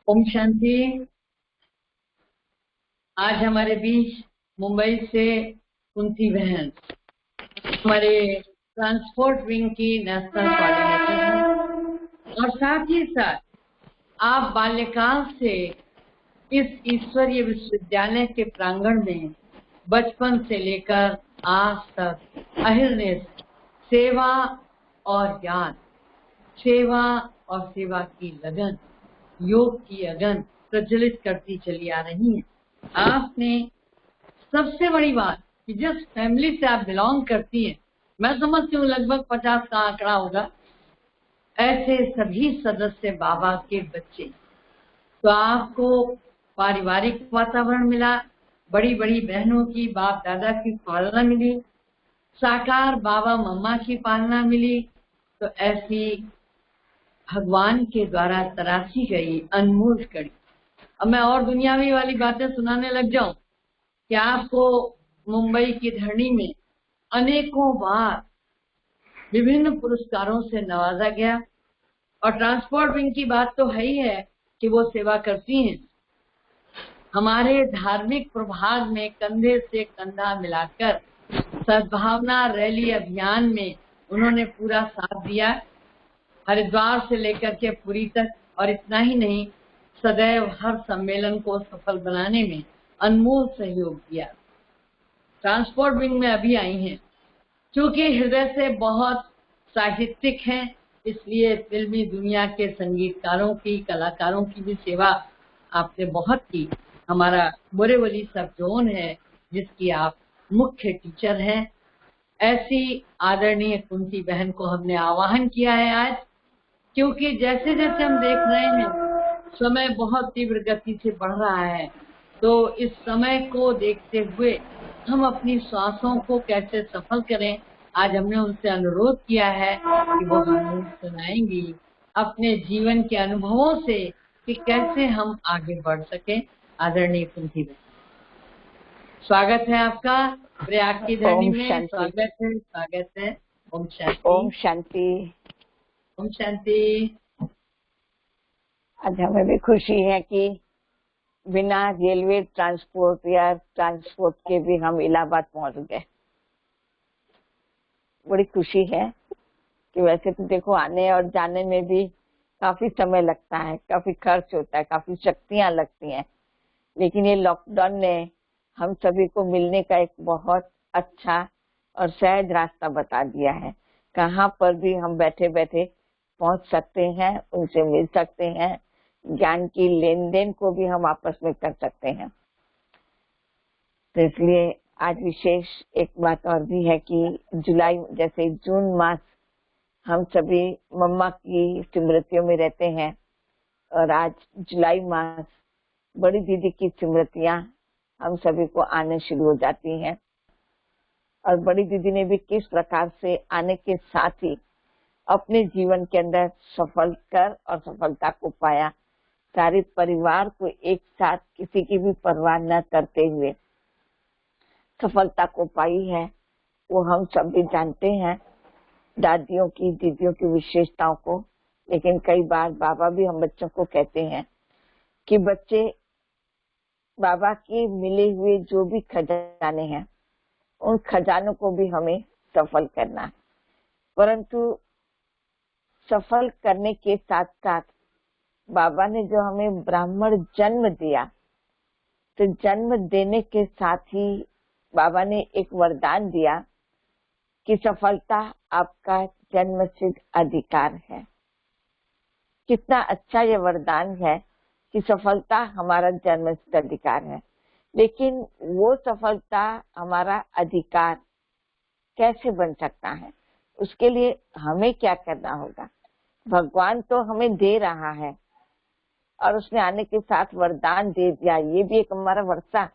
ओम शांति। आज हमारे बीच मुंबई से कुंती बहन हमारे ट्रांसपोर्ट विंग की नेशनल कोऑर्डिनेटर हैं और साथ ही साथ आप बाल्यकाल से इस ईश्वरीय विश्वविद्यालय के प्रांगण में बचपन से लेकर आज तक अहिर्निश सेवा और ज्ञान, सेवा और सेवा की लगन, योग की अगन प्रज्वलित करती चली आ रही है। आपने सबसे बड़ी बात कि जिस फैमिली से आप बिलोंग करती हैं, मैं समझती हूँ लगभग 50 का आंकड़ा होगा, ऐसे सभी सदस्य बाबा के बच्चे। तो आपको पारिवारिक वातावरण मिला, बड़ी बड़ी बहनों की बाप दादा की पालना मिली, साकार बाबा मम्मा की पालना मिली। तो ऐसी भगवान के द्वारा तराशी गई अनमोल कड़ी। अब मैं और दुनियावी वाली बातें सुनाने लग जाऊं कि आपको मुंबई की धरनी में अनेकों बार विभिन्न पुरस्कारों से नवाजा गया और ट्रांसपोर्ट विंग की बात तो है ही है कि वो सेवा करती हैं। हमारे धार्मिक प्रभाग में कंधे से कंधा मिलाकर सद्भावना रैली अभियान में उन्होंने पूरा साथ दिया, हरिद्वार से लेकर के पुरी तक। और इतना ही नहीं, सदैव हर सम्मेलन को सफल बनाने में अनमोल सहयोग दिया। ट्रांसपोर्ट विंग में अभी आई हैं, क्योंकि हृदय से बहुत साहित्यिक हैं, इसलिए फिल्मी दुनिया के संगीतकारों की, कलाकारों की भी सेवा आपने बहुत की। हमारा बोरेवली सब जोन है जिसकी आप मुख्य टीचर हैं। ऐसी आदरणीय कुंती बहन को हमने आह्वान किया है आज, क्योंकि जैसे जैसे हम देख रहे हैं समय बहुत तीव्र गति से बढ़ रहा है। तो इस समय को देखते हुए हम अपनी श्वासों को कैसे सफल करें, आज हमने उनसे अनुरोध किया है कि वो हमें सुनाएंगी अपने जीवन के अनुभवों से कि कैसे हम आगे बढ़ सकें। आदरणीय कुंती बहन, स्वागत है आपका प्रयाग की धरनी में। स्वागत है, स्वागत है। ओम शांति। ओम शांति। ओम शांति। आज हमें भी खुशी है कि बिना रेलवे ट्रांसपोर्ट या ट्रांसपोर्ट के भी हम इलाहाबाद पहुंच गए। बड़ी खुशी है कि वैसे तो देखो आने और जाने में भी काफी समय लगता है, काफी खर्च होता है, काफी शक्तियां लगती हैं, लेकिन ये लॉकडाउन ने हम सभी को मिलने का एक बहुत अच्छा और सहज रास्ता बता दिया है। कहाँ पर भी हम बैठे बैठे पहुंच सकते हैं, उनसे मिल सकते हैं, ज्ञान की लेन देन को भी हम आपस में कर सकते हैं। तो इसलिए आज विशेष एक बात और भी है कि जुलाई जैसे जून मास हम सभी मम्मा की स्मृतियों में रहते हैं, और आज जुलाई मास बड़ी दीदी की स्मृतियां हम सभी को आने शुरू हो जाती हैं। और बड़ी दीदी ने भी किस प्रकार से आने के साथ ही अपने जीवन के अंदर सफल कर और सफलता को पाया, सारे परिवार को एक साथ किसी की भी परवाह न करते हुए सफलता को पाई है, वो हम सब भी जानते हैं, दादियों की, दीदियों की विशेषताओं को। लेकिन कई बार बाबा भी हम बच्चों को कहते हैं कि बच्चे बाबा के मिले हुए जो भी खजाने हैं, उन खजानों को भी हमें सफल करना है। परंतु सफल करने के साथ साथ बाबा ने जो हमें ब्राह्मण जन्म दिया, तो जन्म देने के साथ ही बाबा ने एक वरदान दिया कि सफलता आपका जन्मसिद्ध अधिकार है। कितना अच्छा ये वरदान है कि सफलता हमारा जन्मसिद्ध अधिकार है। लेकिन वो सफलता हमारा अधिकार कैसे बन सकता है, उसके लिए हमें क्या करना होगा। भगवान तो हमें दे रहा है और उसने आने के साथ वरदान दे दिया, ये भी एक हमारा वर्षा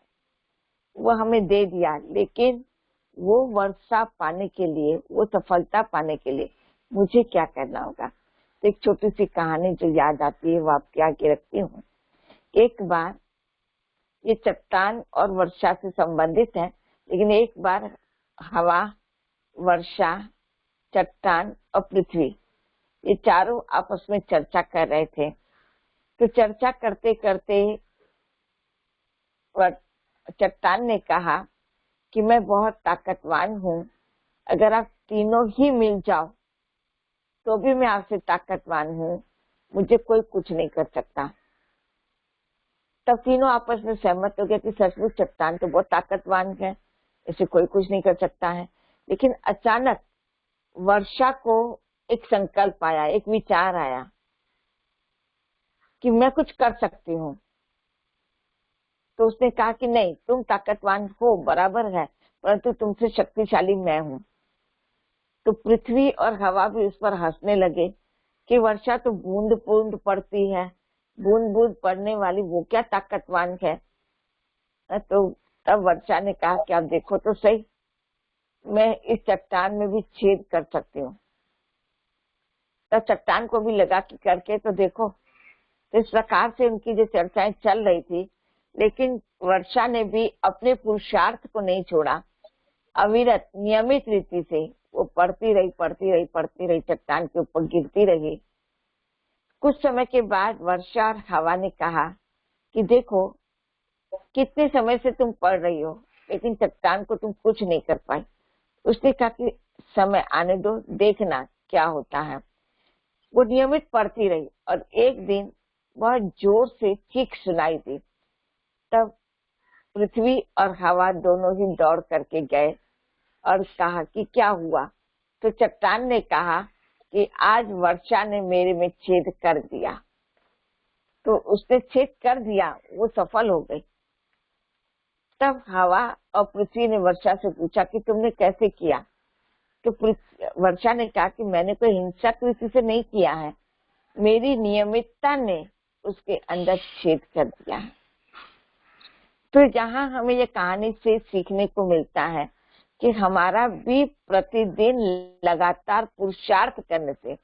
वो हमें दे दिया। लेकिन वो वर्षा पाने के लिए, वो सफलता पाने के लिए मुझे क्या करना होगा। तो एक छोटी सी कहानी जो याद आती है वो आपके आगे रखती हूँ। एक बार, ये चट्टान और वर्षा से संबंधित है, लेकिन एक बार हवा, वर्षा, चट्टान और पृथ्वी, ये चारों आपस में चर्चा कर रहे थे। तो चर्चा करते करते चट्टान ने कहा कि मैं बहुत ताकतवान हूँ, अगर आप तीनों ही मिल जाओ तो भी मैं आपसे ताकतवान हूँ, मुझे कोई कुछ नहीं कर सकता। तब तीनों आपस में सहमत हो गए कि सचमुच चट्टान तो बहुत ताकतवान है, इसे कोई कुछ नहीं कर सकता है। लेकिन अचानक वर्षा को एक संकल्प आया, एक विचार आया कि मैं कुछ कर सकती हूँ। तो उसने कहा कि नहीं, तुम ताकतवान हो बराबर है, परंतु तुमसे शक्तिशाली मैं हूँ। तो पृथ्वी और हवा भी उस पर हंसने लगे कि वर्षा तो बूंद बूंद पड़ती है, बूंद बूंद पड़ने वाली वो क्या ताकतवान है। तो तब वर्षा ने कहा कि आप देखो तो सही, मैं इस चट्टान में भी छेद कर सकती हूँ। तब चट्टान को भी लगा कि करके तो देखो। तो इस प्रकार से उनकी जो चर्चाएं चल रही थी, लेकिन वर्षा ने भी अपने पुरुषार्थ को नहीं छोड़ा। अविरत नियमित रीति से वो पढ़ती रही, चट्टान के ऊपर गिरती रही। कुछ समय के बाद वर्षा और हवा ने कहा कि देखो, कितने समय से तुम पढ़ रही हो, लेकिन चट्टान को तुम कुछ नहीं कर पाई। उसने कहा कि समय आने दो, देखना क्या होता है। वो नियमित पढ़ती रही और एक दिन बहुत जोर से चीख सुनाई दी। तब पृथ्वी और हवा दोनों ही दौड़ करके गए और कहा कि क्या हुआ। तो चट्टान ने कहा कि आज वर्षा ने मेरे में छेद कर दिया। तो उसने छेद कर दिया, वो सफल हो गई। तब हवा और पृथ्वी ने वर्षा से पूछा कि तुमने कैसे किया। तो वर्षा ने कहा कि मैंने कोई हिंसक रीति से नहीं किया है, मेरी नियमितता ने उसके अंदर छेद कर दिया है। तो यहाँ हमें ये कहानी से सीखने को मिलता है कि हमारा भी प्रतिदिन लगातार पुरुषार्थ करने से,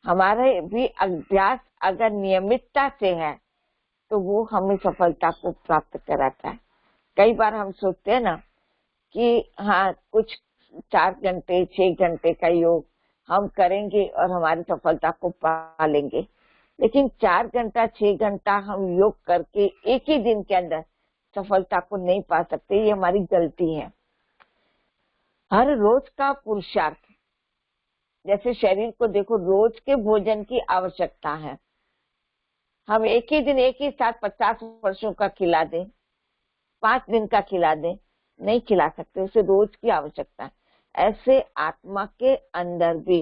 हमारे भी अभ्यास अगर नियमितता से है तो वो हमें सफलता को प्राप्त कराता है। कई बार हम सोचते हैं ना कि हाँ, कुछ 4 घंटे 6 घंटे का योग हम करेंगे और हमारी सफलता को पा लेंगे, लेकिन 4 घंटा 6 घंटा हम योग करके एक ही दिन के अंदर सफलता को नहीं पा सकते। ये हमारी गलती है। हर रोज का पुरुषार्थ, जैसे शरीर को देखो, रोज के भोजन की आवश्यकता है। हम एक ही दिन एक ही साथ 50 वर्षों का खिला दें, 5 दिन का खिला दें, नहीं खिला सकते, उसे रोज की आवश्यकता है। ऐसे आत्मा के अंदर भी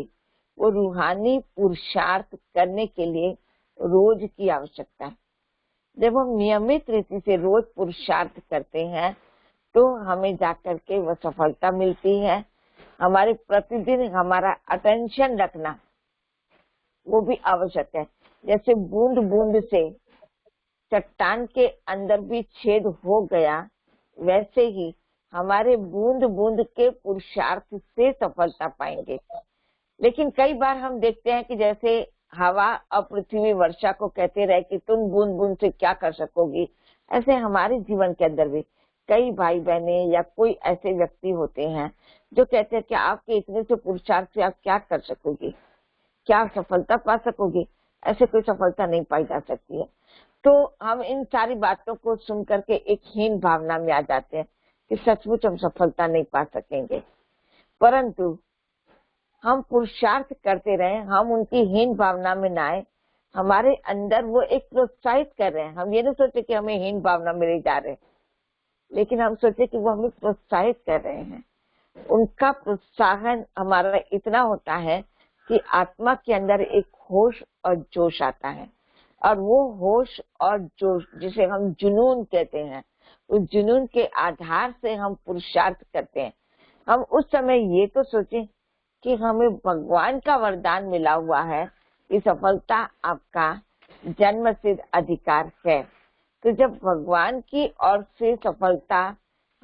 वो रूहानी पुरुषार्थ करने के लिए रोज की आवश्यकता है। जब हम नियमित रीति से रोज पुरुषार्थ करते हैं तो हमें जाकर के वह सफलता मिलती है। हमारे प्रतिदिन हमारा अटेंशन रखना वो भी आवश्यक है। जैसे बूंद बूंद से चट्टान के अंदर भी छेद हो गया, वैसे ही हमारे बूंद बूंद के पुरुषार्थ से सफलता पाएंगे। लेकिन कई बार हम देखते हैं कि जैसे हवा और पृथ्वी वर्षा को कहते रहे कि तुम बूंद बूंद से क्या कर सकोगी, ऐसे हमारे जीवन के अंदर भी कई भाई बहने या कोई ऐसे व्यक्ति होते हैं जो कहते हैं कि आपके इतने से पुरुषार्थ से आप क्या कर सकोगी, क्या आप सफलता पा सकोगी। ऐसे कोई सफलता नहीं पाई जा सकती है। तो हम इन सारी बातों को सुन करके एक हीन भावना में आ जाते हैं कि सचमुच हम सफलता नहीं पा सकेंगे। परंतु हम पुरुषार्थ करते रहे, हम उनकी हीन भावना में ना आए। हमारे अंदर वो एक प्रोत्साहित कर रहे हैं। हम ये नहीं सोचे कि हमें हीन भावना में ले जा रहे हैं, लेकिन हम सोचे कि वो हमें प्रोत्साहित कर रहे हैं। उनका प्रोत्साहन हमारा इतना होता है कि आत्मा के अंदर एक होश और जोश आता है, और वो होश और जोश जिसे हम जुनून कहते हैं, उस जुनून के आधार से हम पुरुषार्थ करते हैं। हम उस समय ये तो सोचें कि हमें भगवान का वरदान मिला हुआ है कि सफलता आपका जन्मसिद्ध अधिकार है। तो जब भगवान की ओर से सफलता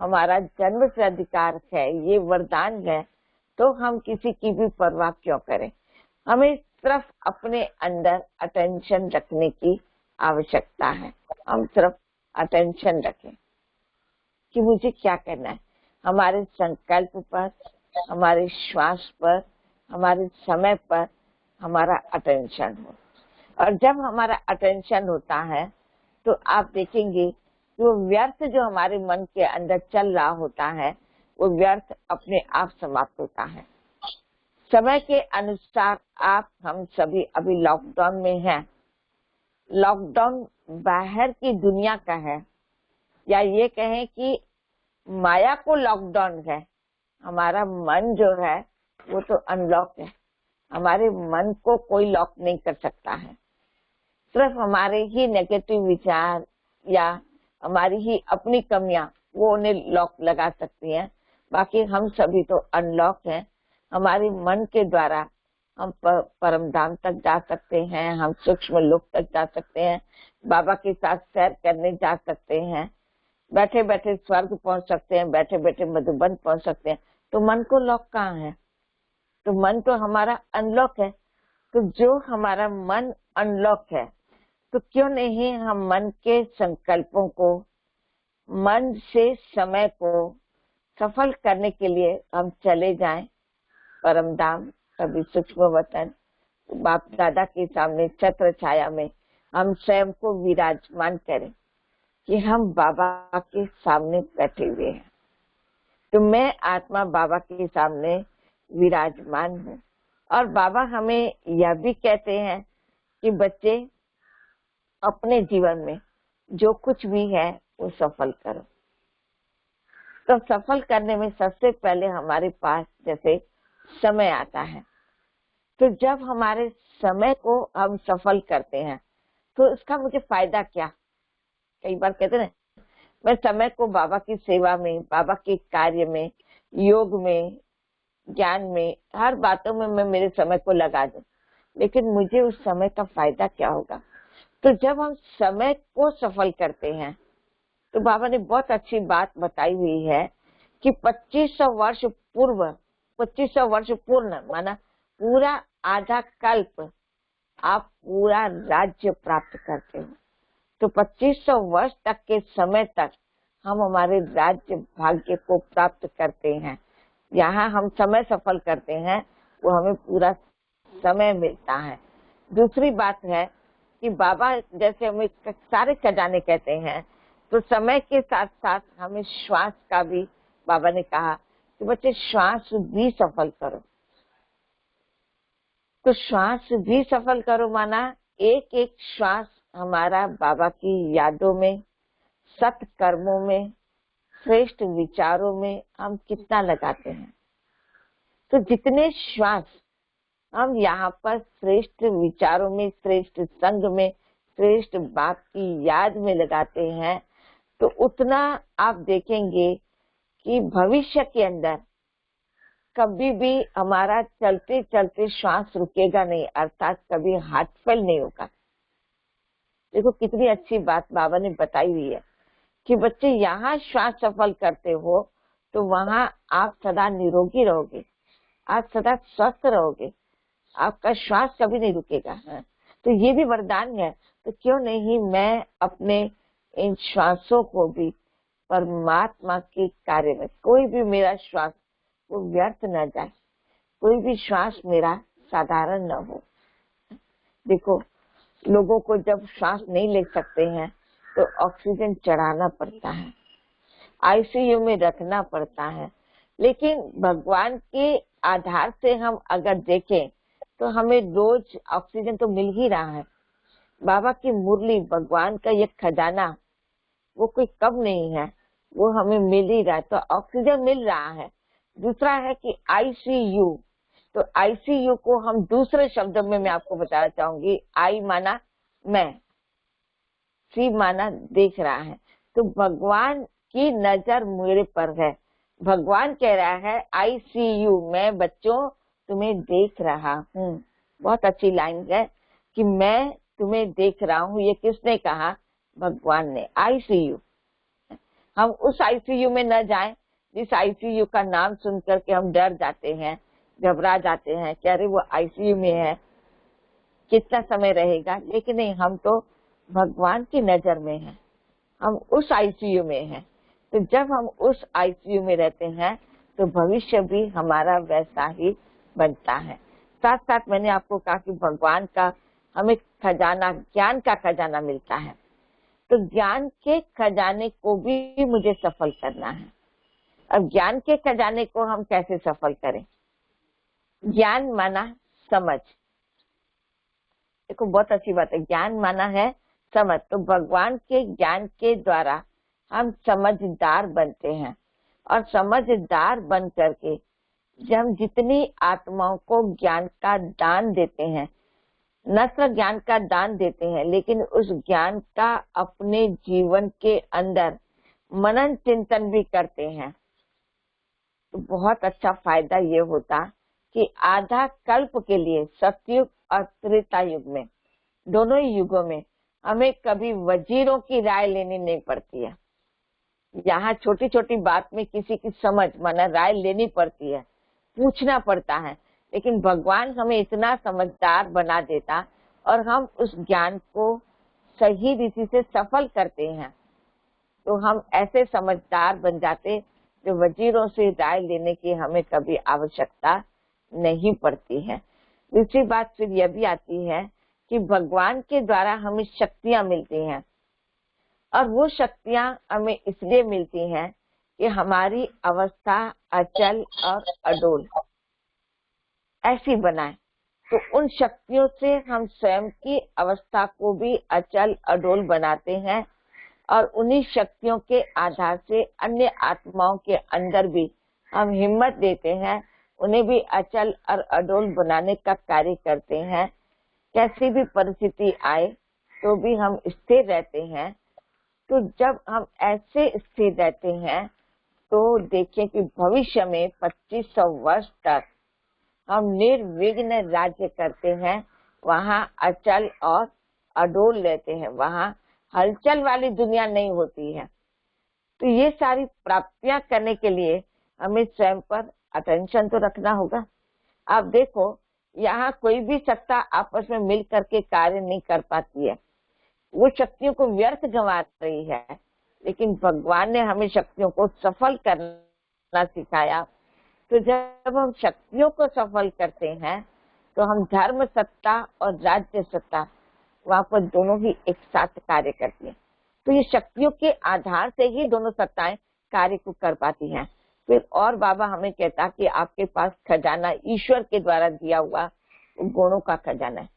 हमारा जन्म से अधिकार है, ये वरदान है, तो हम किसी की भी परवाह क्यों करें। हमें सिर्फ अपने अंदर अटेंशन रखने की आवश्यकता है। हम सिर्फ अटेंशन रखें कि मुझे क्या करना है। हमारे संकल्प पर, हमारे श्वास पर, हमारे समय पर हमारा अटेंशन हो। और जब हमारा अटेंशन होता है तो आप देखेंगे कि वो व्यर्थ जो हमारे मन के अंदर चल रहा होता है वो व्यर्थ अपने आप समाप्त होता है। समय के अनुसार हम सभी अभी लॉकडाउन में हैं। लॉकडाउन बाहर की दुनिया का है, या ये कहें कि माया को लॉकडाउन है। हमारा मन जो है वो तो अनलॉक है। हमारे मन को कोई लॉक नहीं कर सकता है। सिर्फ हमारे ही नेगेटिव विचार या हमारी ही अपनी कमियां वो उन्हें लॉक लगा सकती हैं। बाकी हम सभी तो अनलॉक हैं। हमारे मन के द्वारा हम परम धाम तक जा सकते हैं, हम सूक्ष्म लोक तक जा सकते हैं, बाबा के साथ सैर करने जा सकते हैं, बैठे बैठे स्वर्ग पहुंच सकते हैं, बैठे बैठे मधुबन पहुंच सकते हैं। तो मन को लॉक कहाँ है? तो मन तो हमारा अनलॉक है। तो जो हमारा मन अनलॉक है तो क्यों नहीं हम मन के संकल्पों को, मन से समय को सफल करने के लिए हम चले जाएं परम धाम, कभी सूक्ष्म वतन, बाप दादा के सामने छत्र छाया में हम स्वयं को विराजमान करें कि हम बाबा के सामने बैठे हुए हैं। तो मैं आत्मा बाबा के सामने विराजमान हूँ। और बाबा हमें यह भी कहते हैं कि बच्चे अपने जीवन में जो कुछ भी है वो सफल करो। तो सफल करने में सबसे पहले हमारे पास जैसे समय आता है। तो जब हमारे समय को हम सफल करते हैं तो इसका मुझे फायदा क्या? कई बार कहते हैं मैं समय को बाबा की सेवा में, बाबा के कार्य में, योग में, ज्ञान में, हर बातों में मैं मेरे समय को लगा दूं, लेकिन मुझे उस समय का फायदा क्या होगा? तो जब हम समय को सफल करते हैं तो बाबा ने बहुत अच्छी बात बताई हुई है कि 2500 वर्ष पूर्व, 2500 वर्ष पूर्ण माना पूरा आधा कल्प आप पूरा राज्य प्राप्त करते हो। तो 2500 वर्ष तक के समय तक हम हमारे राज्य भाग्य को प्राप्त करते हैं। यहाँ हम समय सफल करते हैं, वो हमें पूरा समय मिलता है। दूसरी बात है कि बाबा जैसे हमें सारे खजाने कहते हैं, तो समय के साथ साथ हमें श्वास का भी बाबा ने कहा कि बच्चे श्वास भी सफल करो। तो श्वास भी सफल करो माना एक एक श्वास हमारा बाबा की यादों में, सत्कर्मों में, श्रेष्ठ विचारों में हम कितना लगाते हैं। तो जितने श्वास हम यहाँ पर श्रेष्ठ विचारों में, श्रेष्ठ संग में, श्रेष्ठ बाप की याद में लगाते हैं, तो उतना आप देखेंगे कि भविष्य के अंदर कभी भी हमारा चलते चलते श्वास रुकेगा नहीं, अर्थात कभी हार्ट फेल नहीं होगा। देखो कितनी अच्छी बात बाबा ने बताई हुई है कि बच्चे यहाँ श्वास सफल करते हो तो वहां आप सदा निरोगी रहोगे, आप सदा स्वस्थ रहोगे, आपका श्वास कभी नहीं रुकेगा। तो ये भी वरदान है। तो क्यों नहीं मैं अपने इन श्वासों को भी परमात्मा के कार्य में, कोई भी मेरा श्वास वो व्यर्थ न जाए, कोई भी श्वास मेरा साधारण न हो। देखो लोगों को जब श्वास नहीं ले सकते हैं तो ऑक्सीजन चढ़ाना पड़ता है, आईसीयू में रखना पड़ता है। लेकिन भगवान के आधार से हम अगर देखें तो हमें रोज ऑक्सीजन तो मिल ही रहा है। बाबा की मुरली, भगवान का ये खजाना वो कोई कम नहीं है, वो हमें मिल ही रहा है। तो ऑक्सीजन मिल रहा है। दूसरा है कि आईसीयू, तो आईसीयू को हम दूसरे शब्दों में मैं आपको बताना चाहूंगी। आई माना मैं, सी माना देख रहा है। तो भगवान की नजर मेरे पर है। भगवान कह रहा है आईसीयू, मैं बच्चों तुम्हें देख रहा हूँ। बहुत अच्छी लाइन है कि मैं तुम्हें देख रहा हूँ। ये किसने कहा? भगवान ने। आईसीयू, हम उस आईसीयू में न जाएं जिस आईसीयू का नाम सुनकर के हम डर जाते हैं, घबरा जाते हैं कि अरे वो आईसीयू में है, कितना समय रहेगा। लेकिन नहीं, हम तो भगवान की नजर में हैं, हम उस आईसीयू में हैं। तो जब हम उस आईसीयू में रहते हैं तो भविष्य भी हमारा वैसा ही बनता है। साथ साथ मैंने आपको कहा कि भगवान का हमें खजाना, ज्ञान का खजाना मिलता है। तो ज्ञान के खजाने को भी मुझे सफल करना है। अब ज्ञान के खजाने को हम कैसे सफल करें? ज्ञान माना समझ। देखो बहुत अच्छी बात है, ज्ञान माना है समझ। तो भगवान के ज्ञान के द्वारा हम समझदार बनते हैं, और समझदार बन करके जब हम जितनी आत्माओं को ज्ञान का दान देते हैं, न सिर्फ ज्ञान का दान देते हैं, लेकिन उस ज्ञान का अपने जीवन के अंदर मनन चिंतन भी करते हैं, तो बहुत अच्छा फायदा ये होता कि आधा कल्प के लिए, सतयुग और त्रेता युग में, दोनों ही युगों में हमें कभी वजीरों की राय लेनी नहीं पड़ती है। यहाँ छोटी छोटी बात में किसी की समझ माना राय लेनी पड़ती है, पूछना पड़ता है, लेकिन भगवान हमें इतना समझदार बना देता और हम उस ज्ञान को सही रीति से सफल करते हैं, तो हम ऐसे समझदार बन जाते जो वजीरों से राय लेने की हमें कभी आवश्यकता नहीं पड़ती है। दूसरी बात फिर यह भी आती है कि भगवान के द्वारा हमें शक्तियां मिलती हैं, और वो शक्तियां हमें इसलिए मिलती हैं कि हमारी अवस्था अचल और अडोल ऐसी बनाए। तो उन शक्तियों से हम स्वयं की अवस्था को भी अचल अडोल बनाते हैं, और उन्हीं शक्तियों के आधार से अन्य आत्माओं के अंदर भी हम हिम्मत देते हैं, उन्हें भी अचल और अडोल बनाने का कार्य करते हैं। कैसी भी परिस्थिति आए तो भी हम स्थिर रहते हैं। तो जब हम ऐसे स्थिर रहते हैं तो देखिए कि भविष्य में 2500 वर्ष तक हम निर्विघ्न राज्य करते हैं, वहाँ अचल और अडोल रहते हैं, वहाँ हलचल वाली दुनिया नहीं होती है। तो ये सारी प्राप्तियां करने के लिए हमें स्वयं पर अटेंशन तो रखना होगा। आप देखो, यहाँ कोई भी सत्ता आपस में मिल करके कार्य नहीं कर पाती है, वो शक्तियों को व्यर्थ गंवा रही है, लेकिन भगवान ने हमें शक्तियों को सफल करना सिखाया। तो जब हम शक्तियों को सफल करते हैं तो हम धर्म सत्ता और राज्य सत्ता, वहां पर दोनों ही एक साथ कार्य करती हैं। तो ये शक्तियों के आधार से ही दोनों सत्ताएं कार्य को कर पाती हैं। फिर और बाबा हमें कहता कि आपके पास खजाना ईश्वर के द्वारा दिया हुआ गुणों का खजाना है,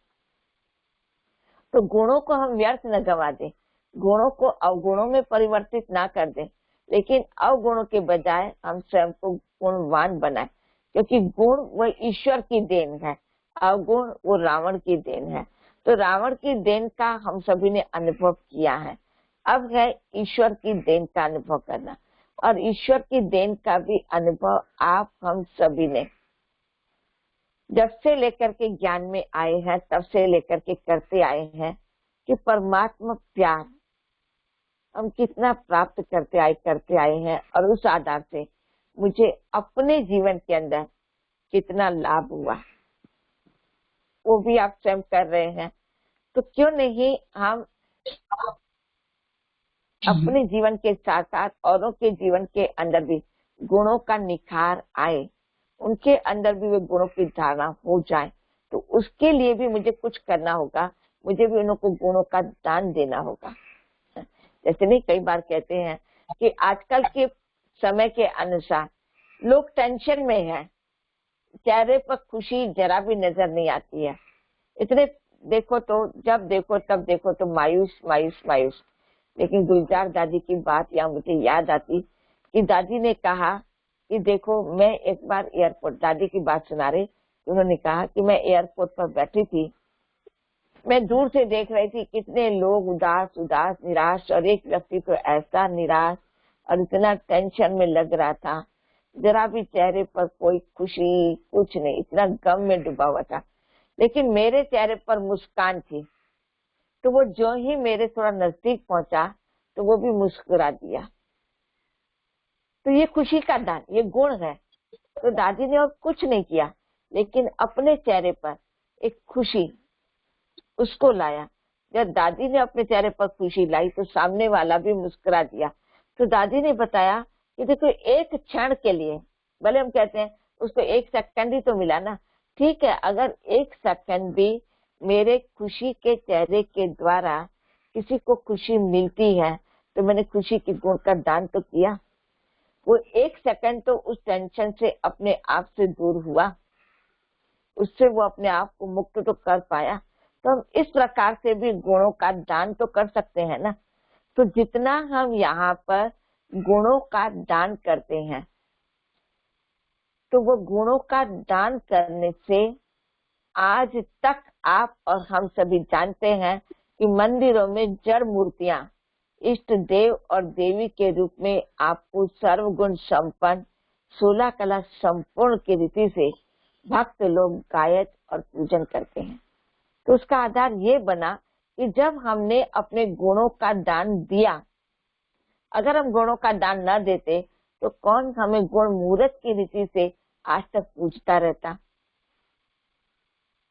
तो गुणों को हम व्यर्थ न गंवा दें, गुणों को अवगुणों में परिवर्तित ना कर दें, लेकिन अवगुणों के बजाय हम स्वयं को गुणवान बनाए, क्योंकि गुण वह ईश्वर की देन है, अवगुण वो रावण की देन है। तो रावण की देन का हम सभी ने अनुभव किया है, अब है ईश्वर की देन का अनुभव करना। और ईश्वर की देन का भी अनुभव आप हम सभी ने जब से लेकर के ज्ञान में आए हैं तब से लेकर के करते आए हैं कि परमात्मा प्यार हम कितना प्राप्त करते आए हैं, और उस आधार से मुझे अपने जीवन के अंदर कितना लाभ हुआ वो भी आप स्वयं कर रहे हैं। तो क्यों नहीं हम अपने जीवन के साथ साथ औरों के जीवन के अंदर भी गुणों का निखार आए, उनके अंदर भी वे गुणों की धारणा हो जाए। तो उसके लिए भी मुझे कुछ करना होगा, मुझे भी उनको गुणों का दान देना होगा। जैसे नहीं कई बार कहते हैं कि आजकल के समय के अनुसार लोग टेंशन में हैं, चेहरे पर खुशी जरा भी नजर नहीं आती है, इतने देखो तो जब देखो तब देखो तो मायूस मायूस मायूस। लेकिन गुलजार दादी की बात या मुझे याद आती कि दादी ने कहा कि देखो, मैं एक बार एयरपोर्ट, दादी की बात सुना रहे, उन्होंने कहा कि मैं एयरपोर्ट पर बैठी थी, मैं दूर से देख रही थी कितने लोग उदास उदास निराश, और एक व्यक्ति तो ऐसा निराश और इतना टेंशन में लग रहा था, जरा भी चेहरे पर कोई खुशी कुछ नहीं, इतना गम में डूबा हुआ था। लेकिन मेरे चेहरे पर मुस्कान थी, तो वो जो ही मेरे थोड़ा नजदीक पहुंचा तो वो भी मुस्कुरा दिया। तो ये खुशी का दान, ये गुण है। तो दादी ने और कुछ नहीं किया, लेकिन अपने चेहरे पर एक खुशी उसको लाया। जब दादी ने अपने चेहरे पर खुशी लाई तो सामने वाला भी मुस्कुरा दिया। तो दादी ने बताया कि देखो, एक क्षण के लिए, भले हम कहते हैं उसको एक सेकंड ही तो मिला ना, ठीक है, अगर एक सेकंड भी मेरे खुशी के चेहरे के द्वारा किसी को खुशी मिलती है तो मैंने खुशी के गुण का दान तो किया। वो एक सेकंड तो उस टेंशन से अपने आप से दूर हुआ, उससे वो अपने आप को मुक्त तो कर पाया। तो हम इस प्रकार से भी गुणों का दान तो कर सकते हैं ना। तो जितना हम यहाँ पर गुणों का दान करते हैं, तो वो गुणों का दान करने से आज तक आप और हम सभी जानते हैं कि मंदिरों में जड़ मूर्तियां इष्ट देव और देवी के रूप में आपको सर्वगुण संपन्न 16 कला संपूर्ण की रीति से भक्त लोग गायक और पूजन करते हैं। तो उसका आधार ये बना कि जब हमने अपने गुणों का दान दिया, अगर हम गुणों का दान न देते तो कौन हमें गुण मुहूर्त की रीति से आज तक पूजता रहता,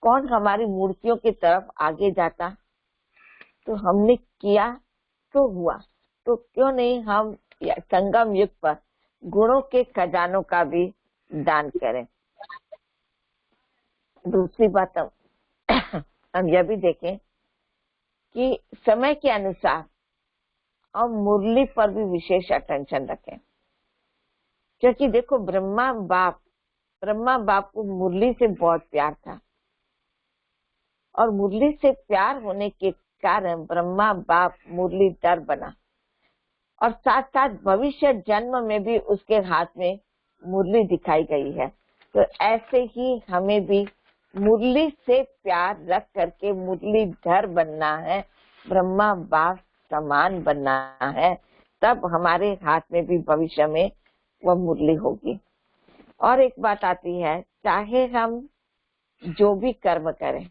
कौन हमारी मूर्तियों की तरफ आगे जाता। तो हमने किया तो हुआ, तो क्यों नहीं हम संगम युग पर गुणों के खजानों का भी दान करें। दूसरी बात हम यह भी देखें कि समय के अनुसार हम मुरली पर भी विशेष अटेंशन रखें, क्योंकि देखो ब्रह्मा बाप को मुरली से बहुत प्यार था और मुरली से प्यार होने के कारण ब्रह्मा बाप मुरलीधर बना और साथ साथ भविष्य जन्म में भी उसके हाथ में मुरली दिखाई गई है। तो ऐसे ही हमें भी मुरली से प्यार रख करके मुरलीधर बनना है, ब्रह्मा बाप समान बनना है, तब हमारे हाथ में भी भविष्य में वह मुरली होगी। और एक बात आती है, चाहे हम जो भी कर्म करें,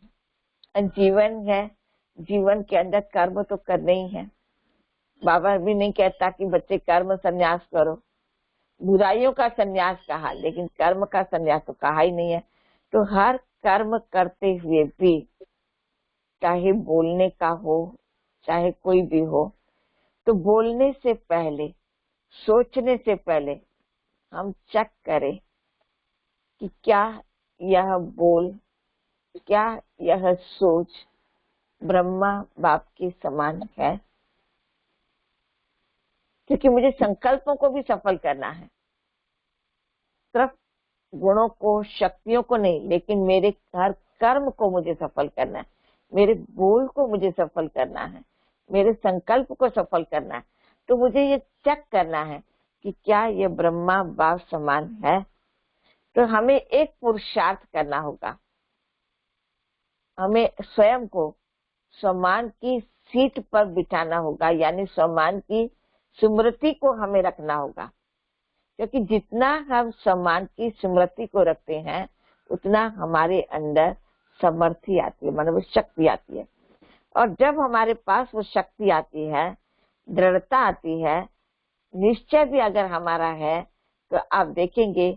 जीवन है, जीवन के अंदर कर्म तो करने ही है। बाबा भी नहीं कहता कि बच्चे कर्म संन्यास करो, बुराइयों का संन्यास कहा, लेकिन कर्म का संन्यास तो कहा ही नहीं है। तो हर कर्म करते हुए भी, चाहे बोलने का हो चाहे कोई भी हो, तो बोलने से पहले, सोचने से पहले हम चेक करें कि क्या यह बोल, क्या यह सोच ब्रह्मा बाप के समान है। क्योंकि मुझे संकल्पों को भी सफल करना है, सिर्फ गुणों को शक्तियों को नहीं, लेकिन मेरे हर कर्म को मुझे सफल करना है, मेरे बोल को मुझे सफल करना है, मेरे संकल्प को सफल करना है। तो मुझे ये चेक करना है कि क्या ये ब्रह्मा बाप समान है। तो हमें एक पुरुषार्थ करना होगा, हमें स्वयं को सम्मान की सीट पर बिठाना होगा, यानी सम्मान की स्मृति को हमें रखना होगा। क्योंकि जितना हम सम्मान की स्मृति को रखते हैं उतना हमारे अंदर समर्थी आती है, मतलब शक्ति आती है। और जब हमारे पास वो शक्ति आती है, दृढ़ता आती है, निश्चय भी अगर हमारा है, तो आप देखेंगे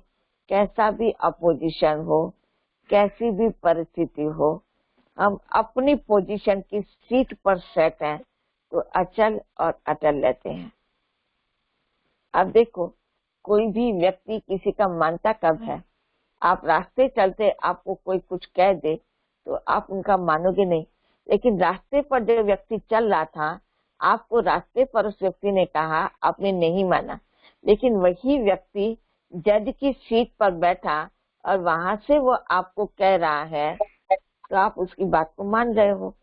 कैसा भी अपोजिशन हो, कैसी भी परिस्थिति हो, हम अपनी पोजीशन की सीट पर सेट हैं तो अचल और अटल रहते हैं। अब देखो, कोई भी व्यक्ति किसी का मानता कब है? आप रास्ते चलते आपको कोई कुछ कह दे तो आप उनका मानोगे नहीं, लेकिन रास्ते पर जो व्यक्ति चल रहा था, आपको रास्ते पर उस व्यक्ति ने कहा, आपने नहीं माना, लेकिन वही व्यक्ति जज की सीट पर बैठा और वहां से वो आपको कह रहा है तो आप उसकी बात को मान रहे हो।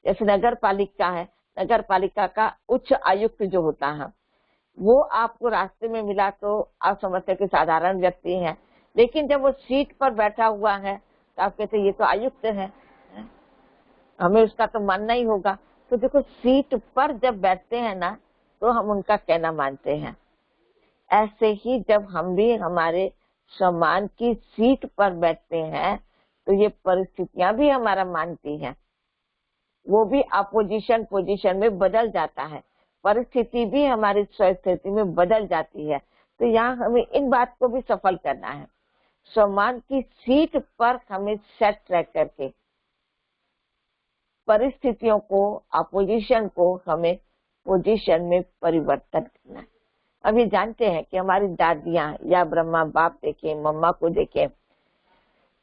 जैसे नगर पालिका है, नगर पालिका का उच्च आयुक्त जो होता है, वो आपको रास्ते में मिला तो आप समझते कि साधारण व्यक्ति है, लेकिन जब वो सीट पर बैठा हुआ है तो आप कहते ये तो आयुक्त है, हमें उसका तो मानना ही होगा। तो देखो, सीट पर जब बैठते हैं ना तो हम उनका कहना मानते हैं। ऐसे ही जब हम भी हमारे सम्मान की सीट पर बैठते हैं तो ये परिस्थितियां भी हमारा मानती हैं, वो भी अपोजिशन पोजीशन में बदल जाता है, परिस्थिति भी हमारी स्थिति में बदल जाती है। तो यहाँ हमें इन बात को भी सफल करना है, सम्मान की सीट पर हमें सेट रह करके परिस्थितियों को, अपोजिशन को हमें पोजीशन में परिवर्तन करना है। अभी जानते हैं कि हमारी दादियां या ब्रह्मा बाप देखें, मम्मा को देखें,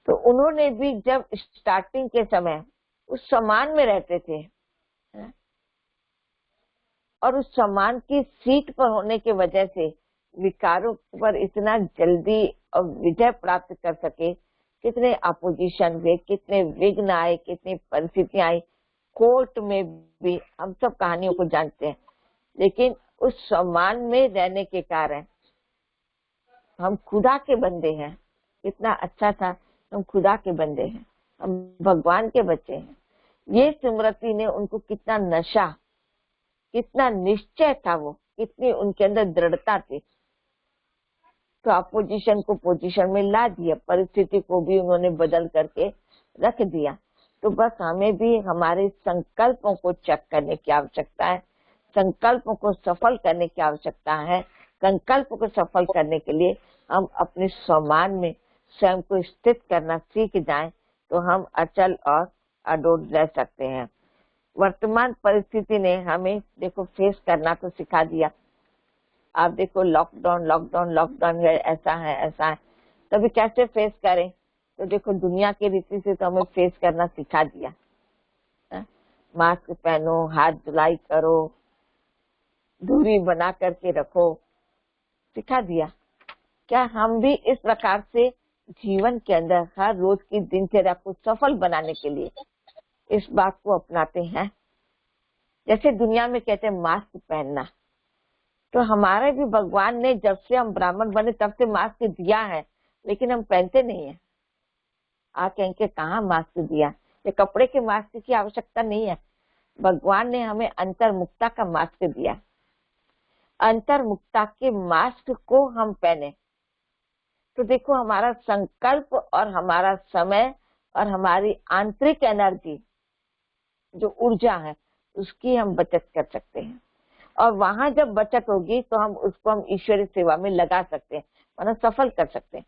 तो उन्होंने भी जब स्टार्टिंग के समय उस समान में रहते थे, और उस समान की सीट पर होने की वजह से विकारों पर इतना जल्दी और विजय प्राप्त कर सके। कितने अपोजिशन हुए, कितने विघ्न आए, कितनी परिस्थितियां आई, कोर्ट में भी हम सब कहानियों को जानते हैं। लेकिन उस सम्मान में रहने के कारण हम खुदा के बंदे हैं। कितना अच्छा था, हम खुदा के बंदे हैं, हम भगवान के बच्चे हैं। ये स्मृति ने उनको कितना नशा, कितना निश्चय था, वो कितनी उनके अंदर दृढ़ता थी। तो अपोजिशन को पोजीशन में ला दिया, परिस्थिति को भी उन्होंने बदल करके रख दिया। तो बस हमें भी हमारे संकल्पों को चेक करने की आवश्यकता है, संकल्पों को सफल करने की आवश्यकता है। संकल्प को सफल करने के लिए हम अपने सम्मान में स्वयं को स्थित करना सीख जाएं, तो हम अचल और अडोल रह सकते हैं। वर्तमान परिस्थिति ने हमें देखो फेस करना तो सिखा दिया। आप देखो लॉकडाउन लॉकडाउन लॉकडाउन है, ऐसा है ऐसा है, तभी कैसे फेस करें? तो देखो दुनिया की रीति से तो हमें फेस करना सिखा दिया। मास्क पहनो, हाथ धुलाई करो, दूरी बना करके रखो, सिखा दिया। क्या हम भी इस प्रकार से जीवन के अंदर हर रोज की दिनचर्या को सफल बनाने के लिए इस बात को अपनाते हैं? जैसे दुनिया में कहते हैं मास्क पहनना, तो हमारे भी भगवान ने जब से हम ब्राह्मण बने तब से मास्क दिया है, लेकिन हम पहनते नहीं है। आप कहेंगे कहाँ मास्क दिया? ये कपड़े के मास्क की आवश्यकता नहीं है। भगवान ने हमें अंतर्मुक्ता का मास्क दिया। अंतर्मुक्ता के मास्क को हम पहने तो देखो हमारा संकल्प और हमारा समय और हमारी आंतरिक एनर्जी, जो ऊर्जा है, उसकी हम बचत कर सकते हैं। और वहां जब बचत होगी तो हम उसको हम ईश्वरीय सेवा में लगा सकते हैं, मतलब सफल कर सकते हैं।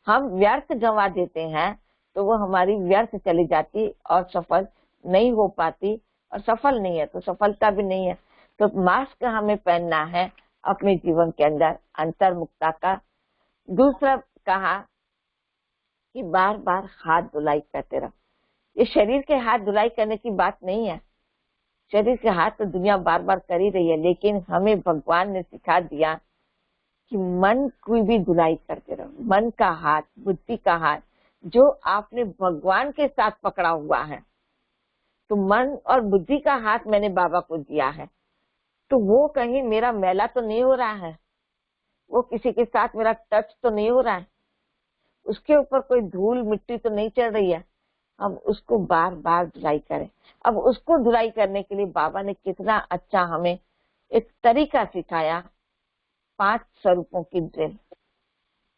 हम व्यर्थ गंवा देते हैं तो वो हमारी व्यर्थ चली जाती और सफल नहीं हो पाती, और सफल नहीं है तो सफलता भी नहीं है। तो मास्क हमें पहनना है अपने जीवन के अंदर अंतर्मुक्ता का। दूसरा कहा कि बार बार हाथ धुलाई करते रहो। ये शरीर के हाथ धुलाई करने की बात नहीं है, शरीर के हाथ तो दुनिया बार बार कर ही रही है, लेकिन हमें भगवान ने सिखा दिया कि मन की भी धुलाई करते रहो। मन का हाथ, बुद्धि का हाथ जो आपने भगवान के साथ पकड़ा हुआ है, तो मन और बुद्धि का हाथ मैंने बाबा को दिया है, तो वो कहीं मेरा मैला तो नहीं हो रहा है, वो किसी के साथ मेरा टच तो नहीं हो रहा है, उसके ऊपर कोई धूल मिट्टी तो नहीं चढ़ रही है। हम उसको बार बार धुलाई करें। अब उसको धुलाई करने के लिए बाबा ने कितना अच्छा हमें एक तरीका सिखाया, 5 स्वरूपों की ड्रिल,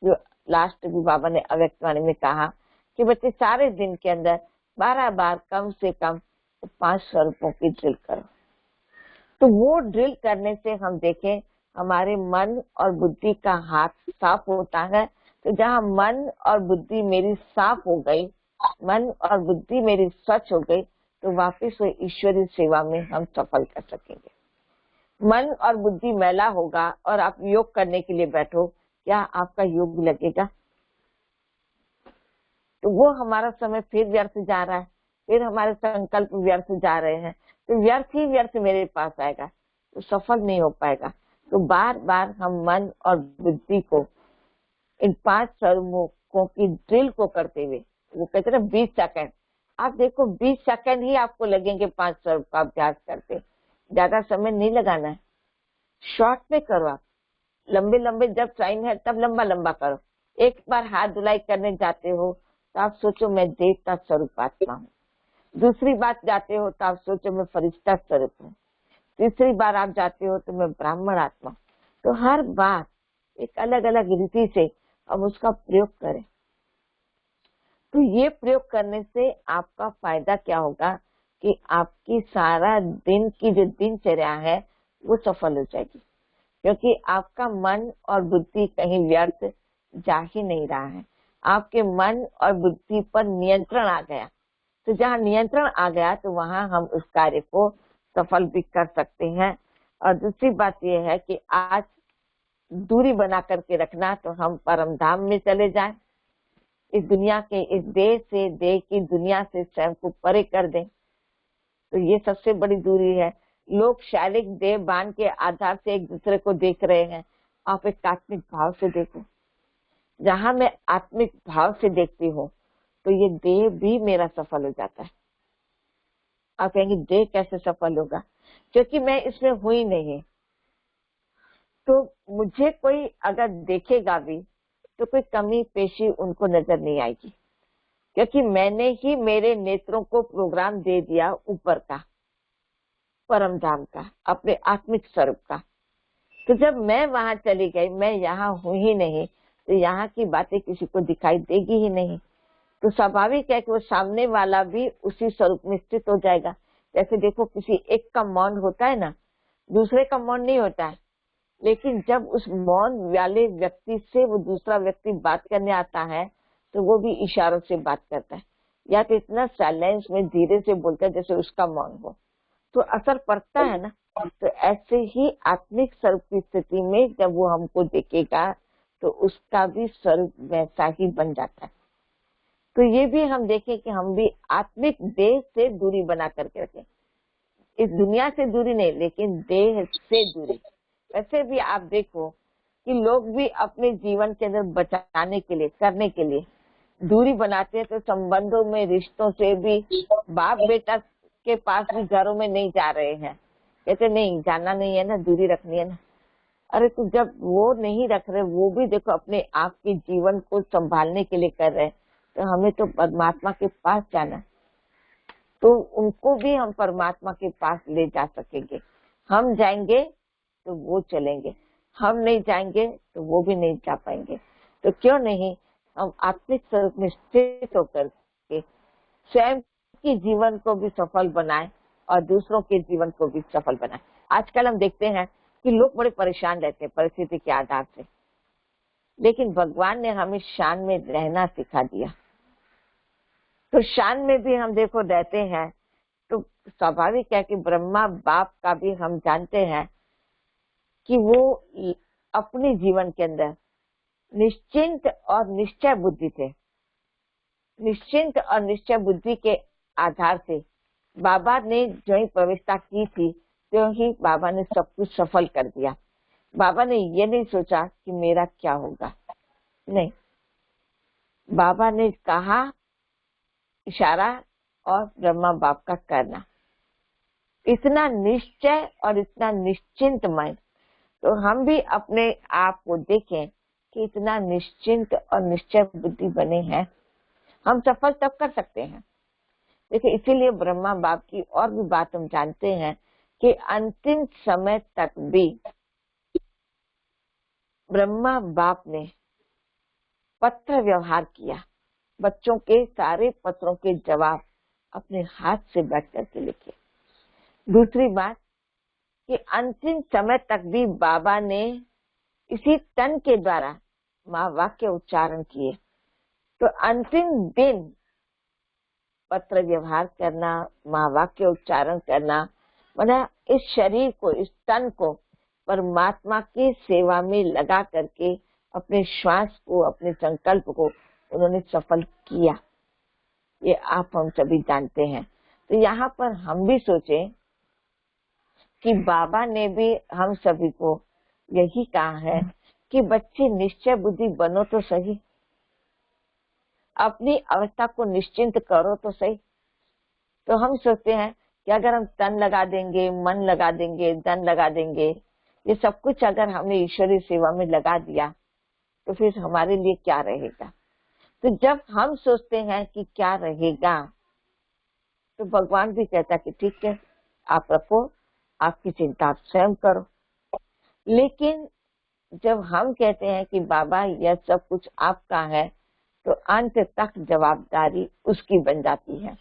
जो लास्ट भी बाबा ने अव्यक्त वाणी में कहा कि बच्चे सारे दिन के अंदर 12 बार कम से कम 5 स्वरूपों की ड्रिल करो। तो वो ड्रिल करने से हम देखें हमारे मन और बुद्धि का हाथ साफ होता है। तो जहाँ मन और बुद्धि मेरी साफ हो गई, मन और बुद्धि मेरी स्वच्छ हो गई, तो वापस वो ईश्वरीय सेवा में हम सफल कर सकेंगे। मन और बुद्धि मैला होगा और आप योग करने के लिए बैठो, क्या आपका योग लगेगा? तो वो हमारा समय फिर व्यर्थ जा रहा है, फिर हमारे संकल्प व्यर्थ जा रहे हैं, तो व्यर्थ ही व्यर्थ मेरे पास आएगा, तो सफल नहीं हो पाएगा। तो बार बार हम मन और बुद्धि को इन 5 स्वरूपों की ड्रिल को करते हुए, वो कहते हैं 20 सेकंड, आप देखो 20 सेकंड ही आपको लगेंगे 5 स्वरूप का अभ्यास करते, ज्यादा समय नहीं लगाना है। शॉर्ट में करो, आप लंबे लंबे जब टाइम है तब लंबा लंबा करो। एक बार हाथ धुलाई करने जाते हो तो आप सोचो मैं देवता स्वरूप आत्मा हूँ, दूसरी बात जाते हो तो आप सोचो मैं फरिश्ता स्वरूप हूँ, तीसरी बार आप जाते हो तो मैं ब्राह्मण आत्मा। तो हर बार एक अलग अलग रीति से हम उसका प्रयोग करें। तो ये प्रयोग करने से आपका फायदा क्या होगा कि आपकी सारा दिन की जो दिनचर्या है वो सफल हो जाएगी, क्योंकि आपका मन और बुद्धि कहीं व्यर्थ जा ही नहीं रहा है। आपके मन और बुद्धि पर नियंत्रण आ गया। तो जहाँ नियंत्रण आ गया तो वहां हम उस कार्य को सफल भी कर सकते हैं। और दूसरी बात यह है कि आज दूरी बना करके रखना, तो हम परम धाम में चले जाएं, इस दुनिया के, इस देह से, देह की दुनिया से स्वयं को परे कर दें, तो ये सबसे बड़ी दूरी है। लोग शारीरिक देह बांध के आधार से एक दूसरे को देख रहे हैं, आप एक आत्मिक भाव से देखो। जहां मैं आत्मिक भाव से देखती हूँ तो ये देह भी मेरा सफल हो जाता है। आप कहेंगे देह कैसे सफल होगा, क्योंकि मैं इसमें हुई नहीं। तो मुझे कोई अगर देखेगा भी तो कोई कमी पेशी उनको नजर नहीं आएगी, क्योंकि मैंने ही मेरे नेत्रों को प्रोग्राम दे दिया ऊपर का, परम धाम का, अपने आत्मिक स्वरूप का। तो जब मैं वहां चली गई, मैं यहाँ हूं ही नहीं, तो यहाँ की बातें किसी को दिखाई देगी ही नहीं। तो स्वाभाविक है कि वो सामने वाला भी उसी स्वरूप में स्थित हो जाएगा। जैसे देखो, किसी एक का मौन होता है ना, दूसरे का मौन नहीं होता है, लेकिन जब उस मौन वाले व्यक्ति से वो दूसरा व्यक्ति बात करने आता है तो वो भी इशारों से बात करता है, या तो इतना साइलेंस में धीरे से बोलता है जैसे उसका मौन हो, तो असर पड़ता है ना। तो ऐसे ही आत्मिक स्वरूप की स्थिति में जब वो हमको देखेगा तो उसका भी स्वरूप वैसा ही बन जाता है। तो ये भी हम देखें कि हम भी आत्मिक देह से दूरी बना करके रखें, इस दुनिया से दूरी नहीं, लेकिन देह से दूरी। वैसे भी आप देखो कि लोग भी अपने जीवन के अंदर बचाने के लिए, करने के लिए दूरी बनाते हैं। तो संबंधों में, रिश्तों से भी, बाप बेटा के पास भी घरों में नहीं जा रहे हैं, कहते नहीं जाना नहीं है ना, दूरी रखनी है ना। अरे तो जब वो नहीं रख रहे, वो भी देखो अपने आप के जीवन को संभालने के लिए कर रहे हैं, तो हमें तो परमात्मा के पास जाना है, तो उनको भी हम परमात्मा के पास ले जा सकेंगे। हम जाएंगे तो वो चलेंगे, हम नहीं जाएंगे तो वो भी नहीं जा पाएंगे। तो क्यों नहीं हम आत्मिक स्वरूप में स्थित होकर के स्वयं के जीवन को भी सफल बनाएं और दूसरों के जीवन को भी सफल बनाएं। आजकल हम देखते हैं कि लोग बड़े परेशान रहते हैं परिस्थिति के आधार से, लेकिन भगवान ने हमें शान में रहना सिखा दिया। तो शान में भी हम देखो रहते हैं, तो स्वाभाविक है कि ब्रह्मा बाप का भी हम जानते हैं कि वो अपने जीवन के अंदर निश्चिंत और निश्चय बुद्धि थे। निश्चिंत और निश्चय बुद्धि के आधार से बाबा ने जो ही प्रवेशता की थी, तो ही बाबा ने सब कुछ सफल कर दिया। बाबा ने ये नहीं सोचा कि मेरा क्या होगा, नहीं, बाबा ने कहा, इशारा और ब्रह्मा बाप का करना, इतना निश्चय और इतना निश्चिंत मन। तो हम भी अपने आप को देखें कि इतना निश्चिंत और निश्चय बुद्धि बने हैं, हम सफल तब कर सकते हैं। देखिए, इसीलिए ब्रह्मा बाप की और भी बात हम जानते हैं कि अंतिम समय तक भी ब्रह्मा बाप ने पत्र व्यवहार किया, बच्चों के सारे पत्रों के जवाब अपने हाथ से बैठ करके लिखे। दूसरी बात कि अंतिम समय तक भी बाबा ने इसी तन के द्वारा माँ वाक्य उच्चारण किए। तो अंतिम दिन पत्र व्यवहार करना, माँ वाक्य उच्चारण करना, मतलब इस शरीर को, इस तन को परमात्मा की सेवा में लगा करके अपने श्वास को, अपने संकल्प को उन्होंने सफल किया। ये आप हम सभी जानते हैं। तो यहाँ पर हम भी सोचें कि बाबा ने भी हम सभी को यही कहा है कि बच्चे निश्चय बुद्धि बनो तो सही, अपनी अवस्था को निश्चिंत करो तो सही। तो हम सोचते हैं कि अगर हम तन लगा देंगे, मन लगा देंगे, धन लगा देंगे, ये सब कुछ अगर हमने ईश्वरीय सेवा में लगा दिया तो फिर हमारे लिए क्या रहेगा। तो जब हम सोचते हैं कि क्या रहेगा, तो भगवान भी कहता है कि ठीक है, आप रखो, आपकी चिंता आप स्वयं करो। लेकिन जब हम कहते हैं कि बाबा यह सब कुछ आपका है, तो अंत तक जवाबदारी उसकी बन जाती है।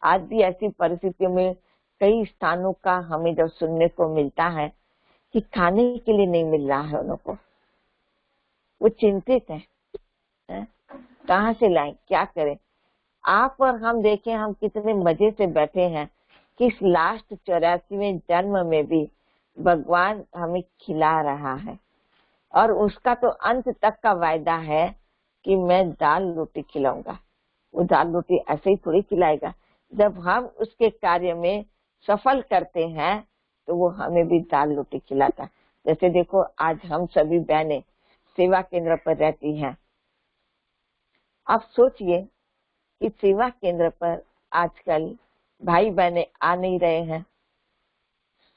आज भी ऐसी परिस्थितियों में कई स्थानों का हमें जब सुनने को मिलता है कि खाने के लिए नहीं मिल रहा है उनको, वो चिंतित है, कहाँ से लाएं, क्या करें। आप और हम देखें, हम कितने मजे से बैठे हैं कि इस लास्ट 84वें जन्म में भी भगवान हमें खिला रहा है, और उसका तो अंत तक का वायदा है कि मैं दाल रोटी खिलाऊंगा। वो दाल रोटी ऐसे ही थोड़ी खिलाएगा, जब हम उसके कार्य में सफल करते हैं तो वो हमें भी दाल रोटी खिलाता है। जैसे देखो आज हम सभी बहनें सेवा केंद्र पर रहती हैं। आप सोचिए कि सेवा केंद्र पर आजकल भाई बहनें आ नहीं रहे हैं।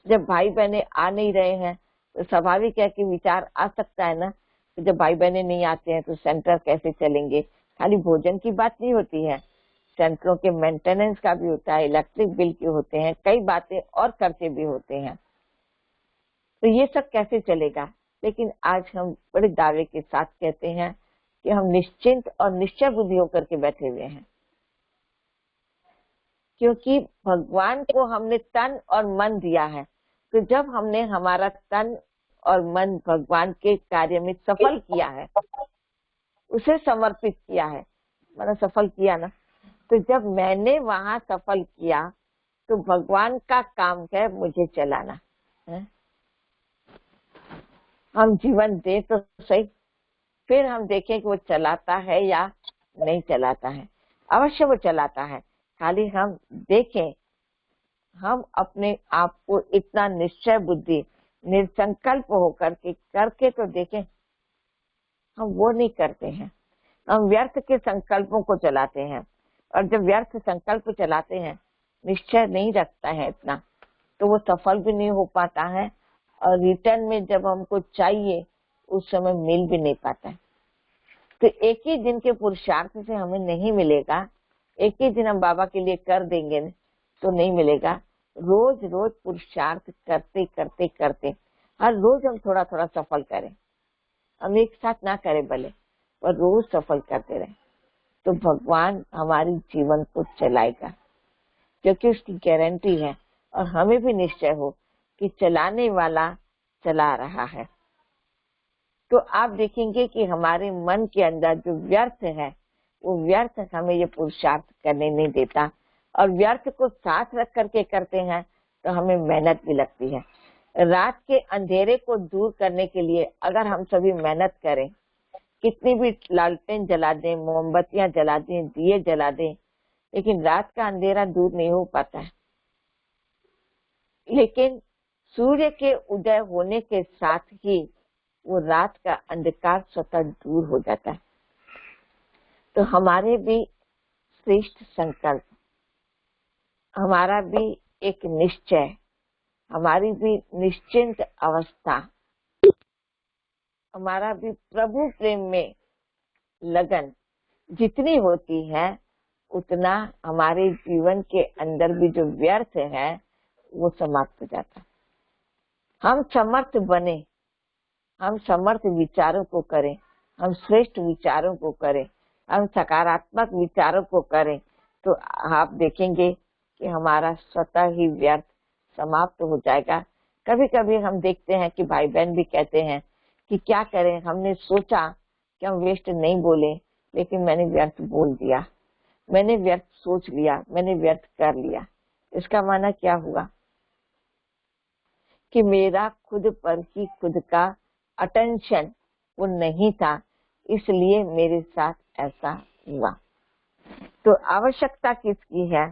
जब भाई बहनें आ नहीं रहे हैं तो स्वाभाविक है कि विचार आ सकता है ना कि जब भाई बहनें नहीं आते हैं तो सेंटर कैसे चलेंगे। खाली भोजन की बात नहीं होती है, सेंटरों के मेंटेनेंस का भी होता है, इलेक्ट्रिक बिल के होते हैं, कई बातें और खर्चे भी होते हैं। तो ये सब कैसे चलेगा। लेकिन आज हम बड़े दावे के साथ कहते हैं कि हम निश्चिंत और निश्चय बुद्धि होकर के बैठे हुए हैं, क्योंकि भगवान को हमने तन और मन दिया है। तो जब हमने हमारा तन और मन भगवान के कार्य में सफल किया है, उसे समर्पित किया है, मैंने सफल किया ना, तो जब मैंने वहां सफल किया तो भगवान का काम है मुझे चलाना है। हम जीवन दे तो सही, फिर हम देखें कि वो चलाता है या नहीं चलाता है। अवश्य वो चलाता है, खाली हम देखें, हम अपने आप को इतना निश्चय बुद्धि निर्संकल्प होकर के करके तो देखें। हम वो नहीं करते हैं, हम व्यर्थ के संकल्पों को चलाते हैं। और जब व्यर्थ संकल्प चलाते हैं, निश्चय नहीं रखता है इतना, तो वो सफल भी नहीं हो पाता है और रिटर्न में जब हमको चाहिए उस समय मिल भी नहीं पाता है। तो एक ही दिन के पुरुषार्थ से हमें नहीं मिलेगा, एक ही दिन हम बाबा के लिए कर देंगे तो नहीं मिलेगा। रोज रोज पुरुषार्थ करते करते करते हर रोज हम थोड़ा थोड़ा सफल करें, हम एक साथ ना करें भले, और रोज सफल करते रहे, तो भगवान हमारे जीवन को चलाएगा, क्योंकि उसकी गारंटी है। और हमें भी निश्चय हो कि चलाने वाला चला रहा है। तो आप देखेंगे कि हमारे मन के अंदर जो व्यर्थ है, वो व्यर्थ हमें ये पुरुषार्थ करने नहीं देता। और व्यर्थ को साथ रख करके करते हैं तो हमें मेहनत भी लगती है। रात के अंधेरे को दूर करने के लिए अगर हम सभी मेहनत करें, कितनी भी लालटेन जला दें, मोमबत्तियां जला दें, दिए जला दें, लेकिन रात का अंधेरा दूर नहीं हो पाता है। लेकिन सूर्य के उदय होने के साथ ही वो रात का अंधकार स्वतः दूर हो जाता है। तो हमारे भी श्रेष्ठ संकल्प, हमारा भी एक निश्चय, हमारी भी निश्चिंत अवस्था, हमारा भी प्रभु प्रेम में लगन जितनी होती है, उतना हमारे जीवन के अंदर भी जो व्यर्थ है वो समाप्त हो जाता है। हम समर्थ बने, हम समर्थ विचारों को करें, हम श्रेष्ठ विचारों को करें, हम सकारात्मक विचारों को करें, तो आप देखेंगे कि हमारा स्वतः ही व्यर्थ समाप्त हो जाएगा। कभी कभी हम देखते हैं कि भाई बहन भी कहते हैं कि क्या करें, हमने सोचा कि हम वेस्ट नहीं बोले, लेकिन मैंने व्यर्थ बोल दिया, मैंने व्यर्थ सोच लिया, मैंने व्यर्थ कर लिया। इसका माना क्या हुआ कि मेरा खुद पर ही खुद का अटेंशन वो नहीं था, इसलिए मेरे साथ ऐसा हुआ। तो आवश्यकता किसकी है?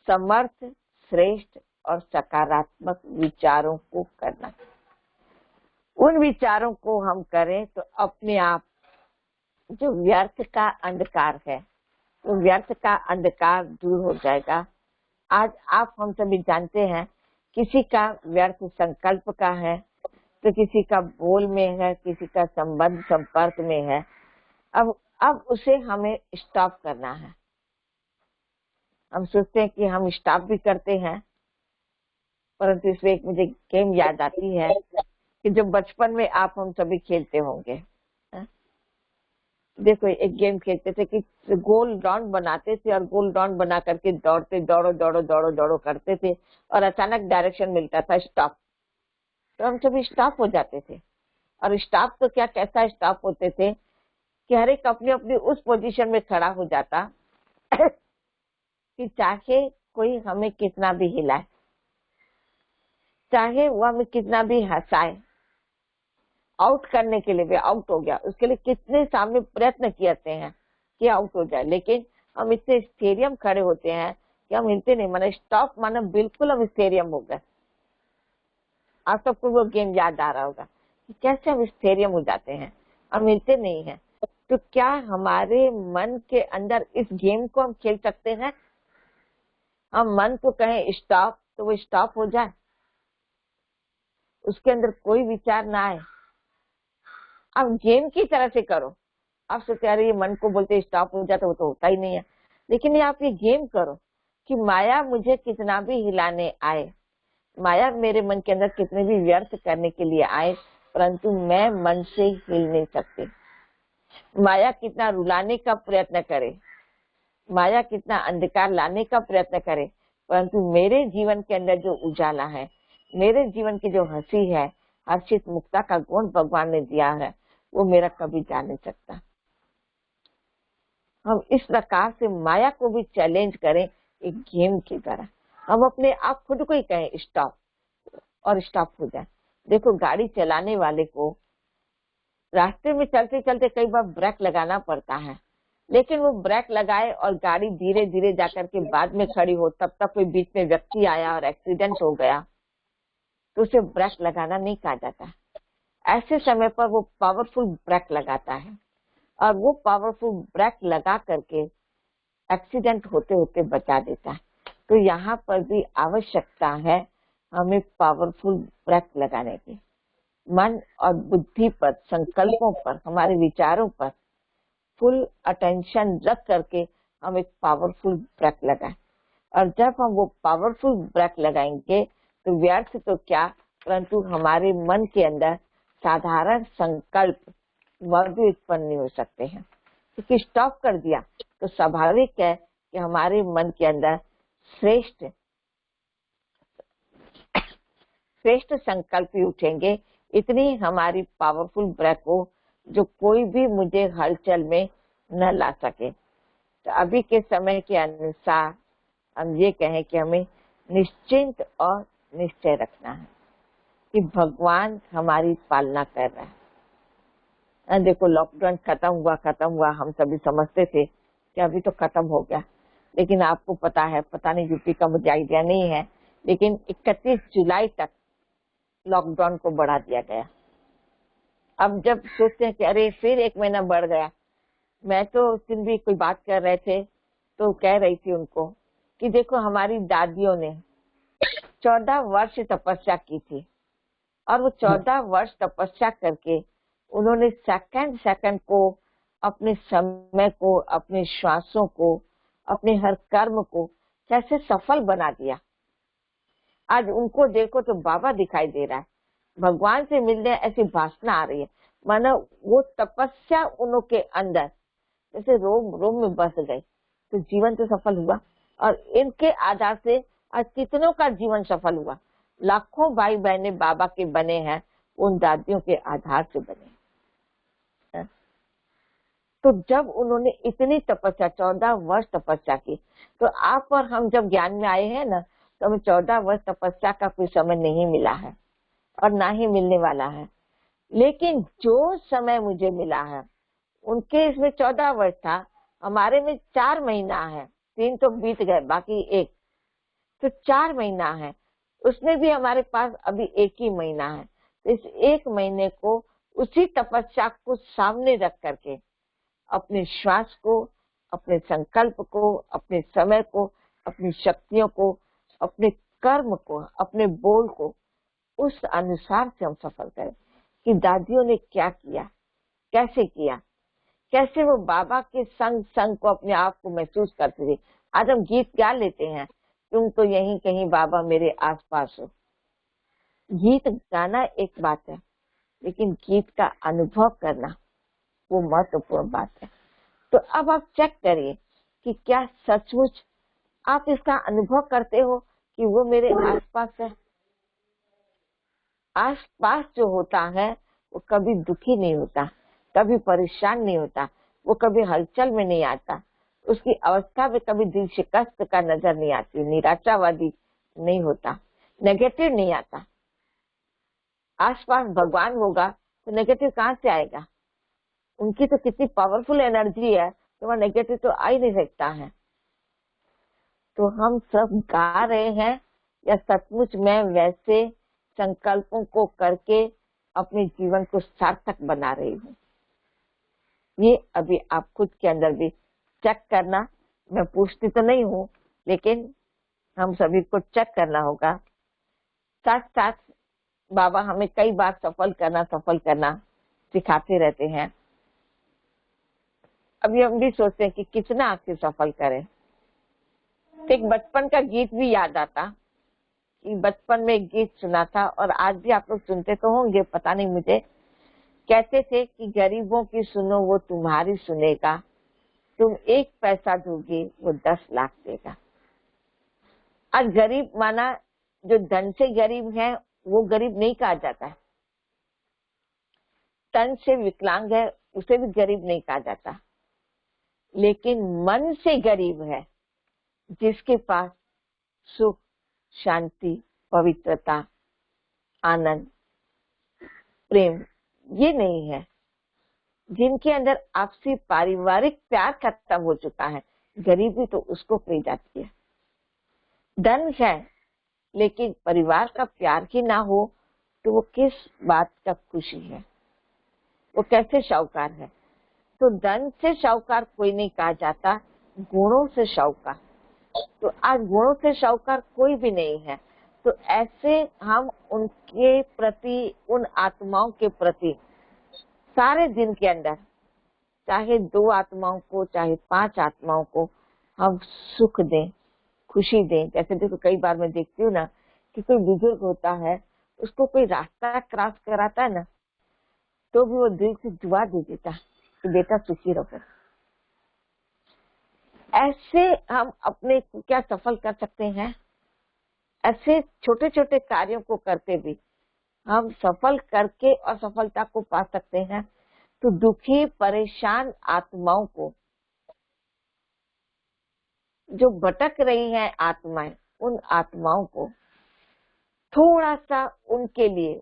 समर्थ, श्रेष्ठ और सकारात्मक विचारों को करना। उन विचारों को हम करें तो अपने आप जो व्यर्थ का अंधकार है, तो व्यर्थ का अंधकार दूर हो जाएगा। आज आप हम सभी जानते हैं, किसी का व्यर्थ संकल्प का है, तो किसी का बोल में है, किसी का संबंध संपर्क में है। अब उसे हमें स्टॉप करना है। हम सोचते हैं कि हम स्टॉप भी करते हैं, परंतु इसमें एक मुझे गेम याद आती है कि जो बचपन में आप हम सभी खेलते होंगे। देखो एक गेम खेलते थे कि गोल राउंड बनाते थे और गोल राउंड बना करके दौड़ते, दौड़ो दौड़ो दौड़ो दौड़ो करते थे और अचानक डायरेक्शन मिलता था स्टॉप, तो हम सभी स्टॉप हो जाते थे। और स्टॉप तो क्या, कैसा स्टॉप होते थे कि हर एक अपनी अपनी उस पोजीशन में खड़ा हो जाता कि चाहे कोई हमें कितना भी हिलाए, चाहे वो हमें कितना भी हंसाए, आउट करने के लिए भी आउट हो गया, उसके लिए कितने सामने प्रयत्न किए हैं कि आउट हो जाए, लेकिन हम इतने स्टेडियम खड़े होते हैं कि हम हिलते नहीं, माना स्टॉप, माना बिल्कुल हम स्थैर्य हो गए। आप सबको वो गेम याद आ रहा होगा कि कैसे हम स्थैर्य हो जाते हैं, हम हिलते नहीं हैं। तो क्या हमारे मन के अंदर इस गेम को हम खेल सकते हैं? हम मन को कहें स्टॉप तो वो स्टॉप हो जाए, उसके अंदर कोई विचार ना आए। अब गेम की तरह से करो। आप सोचते अरे ये मन को बोलते स्टॉप हो जाता, वो तो होता ही नहीं है। लेकिन ये आप ये गेम करो कि माया मुझे कितना भी हिलाने आए, माया मेरे मन के अंदर कितने भी व्यर्थ करने के लिए आए, परंतु मैं मन से हिल नहीं सकती। माया कितना रुलाने का प्रयत्न करे, माया कितना अंधकार लाने का प्रयत्न करे, परंतु मेरे जीवन के अंदर जो उजाला है, मेरे जीवन की जो हंसी है, हर्षित मुक्ता का गुण भगवान ने दिया है, वो मेरा कभी जा नहीं सकता। हम इस प्रकार से माया को भी चैलेंज करें एक गेम की तरह। हम अपने आप खुद को ही कहें स्टॉप, और स्टॉप हो जाए। देखो गाड़ी चलाने वाले को रास्ते में चलते चलते कई बार ब्रेक लगाना पड़ता है, लेकिन वो ब्रेक लगाए और गाड़ी धीरे धीरे जाकर के बाद में खड़ी हो, तब तक कोई बीच में व्यक्ति आया और एक्सीडेंट हो गया तो उसे ब्रेक लगाना नहीं कहा जाता। ऐसे समय पर वो पावरफुल ब्रेक लगाता है और वो पावरफुल ब्रेक लगा करके एक्सीडेंट होते होते बचा देता है। तो यहाँ पर भी आवश्यकता है हमें पावरफुल ब्रेक लगाने की। मन और बुद्धि पर, संकल्पों पर, हमारे विचारों पर फुल अटेंशन रख करके हम एक पावरफुल ब्रेक लगाएं। और जब हम वो पावरफुल ब्रेक लगाएंगे तो व्यर्थ तो क्या, परंतु हमारे मन के अंदर साधारण संकल्प वह भी उत्पन्न नहीं हो सकते हैं। क्योंकि स्टॉप कर दिया तो स्वाभाविक है कि हमारे मन के अंदर श्रेष्ठ संकल्प ही उठेंगे। इतनी हमारी पावरफुल ब्रेक हो जो कोई भी मुझे हलचल में न ला सके। तो अभी के समय के अनुसार हम ये कहें कि हमें निश्चिंत और निश्चय रखना है कि भगवान हमारी पालना कर रहा है। देखो लॉकडाउन खत्म हुआ, हम सभी समझते थे कि अभी तो खत्म हो गया, लेकिन आपको पता है, पता नहीं यूपी का मुझे आइडिया नहीं है, लेकिन 31 जुलाई तक लॉकडाउन को बढ़ा दिया गया। अब जब सोचते हैं कि अरे फिर 1 महीना बढ़ गया, मैं तो उस दिन भी कोई बात कर रहे थे तो कह रही थी उनको कि देखो हमारी दादियों ने 14 वर्ष तपस्या की थी और वो 14 वर्ष तपस्या करके उन्होंने सेकंड सेकंड को, अपने समय को, अपने श्वासों को, अपने हर कर्म को कैसे सफल बना दिया। आज उनको देखो तो बाबा दिखाई दे रहा है, भगवान से मिलने ऐसी भाषा आ रही है, मानो वो तपस्या उनके अंदर जैसे रोम रोम में बस गई। तो जीवन तो सफल हुआ और इनके आधार से आज कितनों का जीवन सफल हुआ। लाखों भाई बहने बाबा के बने हैं, उन दादियों के आधार से बने। तो जब उन्होंने इतनी तपस्या 14 वर्ष तपस्या की, तो आप और हम जब ज्ञान में आए हैं ना, तो हमें 14 वर्ष तपस्या का कोई समय नहीं मिला है और ना ही मिलने वाला है। लेकिन जो समय मुझे मिला है उनके इसमें 14 वर्ष था, हमारे में 4 महीना है, 3 तो बीत गए, बाकी 1, तो 4 महीना है। उसमें भी हमारे पास अभी 1 ही महीना है। तो इस 1 महीने को उसी तपस्या को सामने रख करके अपने श्वास को, अपने संकल्प को, अपने समय को, अपनी शक्तियों को, अपने कर्म को, अपने बोल को उस अनुसार से हम सफल करें कि दादियों ने क्या किया, कैसे किया, कैसे वो बाबा के संग संग को अपने आप को महसूस करते थे। आज हम गीत गा लेते हैं, तुम तो यहीं कहीं बाबा मेरे आसपास हो। गीत गाना एक बात है, लेकिन गीत का अनुभव करना वो महत्वपूर्ण बात है। तो अब आप चेक करिए कि क्या सचमुच आप इसका अनुभव करते हो कि वो मेरे आसपास है। आसपास जो होता है वो कभी दुखी नहीं होता, कभी परेशान नहीं होता, वो कभी हलचल में नहीं आता, उसकी अवस्था में कभी दिल शिकस्त का नजर नहीं आती, निराशावादी नहीं होता, नेगेटिव नहीं आता। आसपास भगवान होगा तो नेगेटिव कहाँ से आएगा? उनकी तो कितनी पावरफुल एनर्जी है, तो वह नेगेटिव तो आ ही नहीं सकता है। तो हम सब गा रहे हैं या सचमुच में वैसे संकल्पों को करके अपने जीवन को सार्थक बना रही हूँ? ये अभी आप खुद के अंदर भी चेक करना। मैं पूछती तो नहीं हूँ, लेकिन हम सभी को चेक करना होगा। साथ साथ बाबा हमें कई बार सफल करना सिखाते रहते हैं। अभी हम भी सोचते हैं कि कितना आखिर सफल करें। तो एक बचपन का गीत भी याद आता कि बचपन में एक गीत सुना था और आज भी आप लोग सुनते तो होंगे, पता नहीं मुझे। कहते थे कि गरीबों की सुनो वो तुम्हारी सुनेगा, तुम 1 पैसा दोगे वो 10 लाख देगा। आज गरीब माना जो धन से गरीब है वो गरीब नहीं कहा जाता है, तन से विकलांग है उसे भी गरीब नहीं कहा जाता, लेकिन मन से गरीब है जिसके पास सुख, शांति, पवित्रता, आनंद, प्रेम ये नहीं है, जिनके अंदर आपसी पारिवारिक प्यार खत्म हो चुका है, गरीबी तो उसको कही जाती है। धन है लेकिन परिवार का प्यार ही ना हो तो वो किस बात का खुशी है, वो कैसे शाहूकार है? तो धन से शाहूकार कोई नहीं कहा जाता, गुणों से शाहूकार। तो आज गुणों से शाहूकार कोई भी नहीं है। तो ऐसे हम उनके प्रति, उन आत्माओं के प्रति सारे दिन के अंदर, चाहे 2 आत्माओं को चाहे 5 आत्माओं को, हम सुख दें, खुशी दें। जैसे देखो कई बार मैं देखती हूँ ना कि कोई बुजुर्ग होता है, उसको कोई रास्ता क्रॉस कराता है ना, तो भी वो दिल से दुआ दे देता कि बेटा सुखी रहो। ऐसे हम अपने को क्या सफल कर सकते हैं? ऐसे छोटे छोटे कार्यों को करके भी हम सफल करके और सफलता को पा सकते हैं। तो दुखी परेशान आत्माओं को, जो भटक रही हैं आत्माएं, उन आत्माओं को थोड़ा सा उनके लिए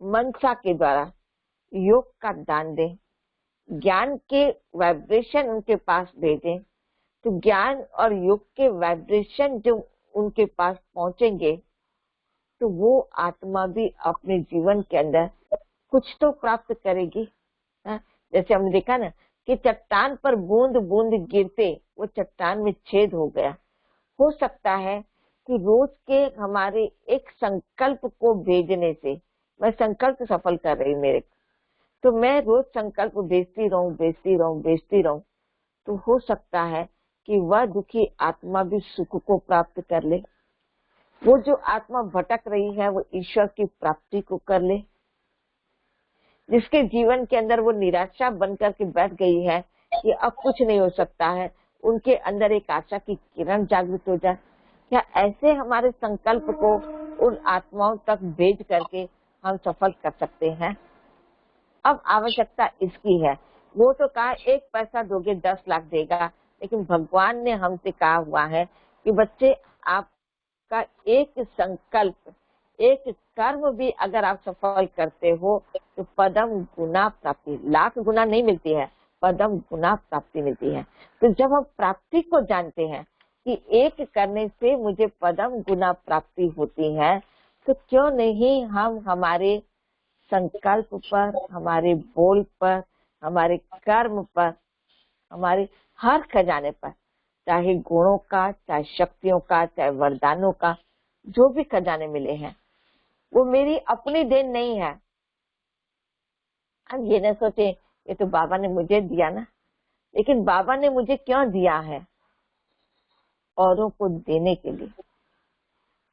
मनसा के द्वारा योग का दान दें, ज्ञान के वाइब्रेशन उनके पास भेजें। तो ज्ञान और योग के वाइब्रेशन जो उनके पास पहुंचेंगे तो वो आत्मा भी अपने जीवन के अंदर कुछ तो प्राप्त करेगी। जैसे हमने देखा ना कि चट्टान पर बूंद बूंद गिरते वो चट्टान में छेद हो गया। हो सकता है कि रोज के हमारे एक संकल्प को भेजने से, मैं संकल्प सफल कर रही मेरे, तो मैं रोज संकल्प भेजती रहूं, तो हो सकता है कि वह दुखी आत्मा भी सुख को प्राप्त कर ले। वो जो आत्मा भटक रही है वो ईश्वर की प्राप्ति को कर ले। जिसके जीवन के अंदर वो निराशा बनकर के बैठ गई है कि अब कुछ नहीं हो सकता है, उनके अंदर एक आशा की किरण जागृत हो जाए। क्या ऐसे हमारे संकल्प को उन आत्माओं तक भेज करके हम सफल कर सकते हैं? अब आवश्यकता इसकी है। वो तो कहा 1 पैसा दोगे 10 लाख देगा, लेकिन भगवान ने हमसे कहा हुआ है कि बच्चे आपका एक संकल्प, एक कर्म भी अगर आप सफल करते हो तो पदम गुना प्राप्ति, लाख गुना नहीं मिलती है, पदम गुना प्राप्ति मिलती है। तो जब हम प्राप्ति को जानते हैं कि एक करने से मुझे पदम गुना प्राप्ति होती है, तो क्यों नहीं हम हमारे संकल्प पर, हमारे बोल पर, हमारे कर्म पर, हमारे हर खजाने पर, चाहे गुणों का, चाहे शक्तियों का, चाहे वरदानों का, जो भी खजाने मिले हैं वो मेरी अपनी देन नहीं है। हम ये न सोचे ये तो बाबा ने मुझे दिया ना, लेकिन बाबा ने मुझे क्यों दिया है? औरों को देने के लिए,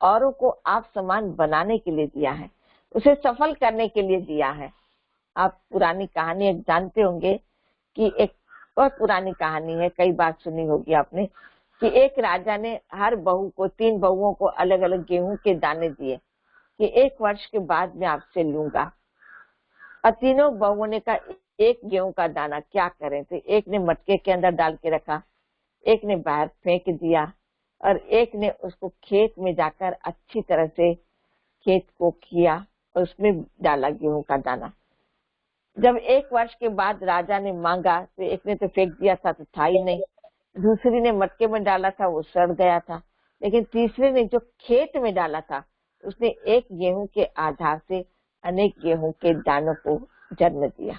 औरों को आप समान बनाने के लिए दिया है, उसे सफल करने के लिए दिया है। आप पुरानी कहानी एक जानते होंगे कि एक बहुत पुरानी कहानी है, कई बार सुनी होगी आपने, कि एक राजा ने हर बहू को, 3 बहुओं को अलग अलग गेहूं के दाने दिए कि 1 वर्ष के बाद मैं आपसे लूंगा। और तीनों बहुओं ने कहा एक गेहूं का दाना क्या करें? तो एक ने मटके के अंदर डाल के रखा, एक ने बाहर फेंक दिया और एक ने उसको खेत में जाकर अच्छी तरह से खेत को किया और उसमें डाला गेहूं का दाना। जब 1 वर्ष के बाद राजा ने मांगा तो एक ने तो फेंक दिया था, तो था ही नहीं। दूसरी ने मटके में डाला था, वो सड़ गया था। लेकिन तीसरे ने जो खेत में डाला था, उसने एक गेहूं के आधार से अनेक गेहूं के दानों को जन्म दिया।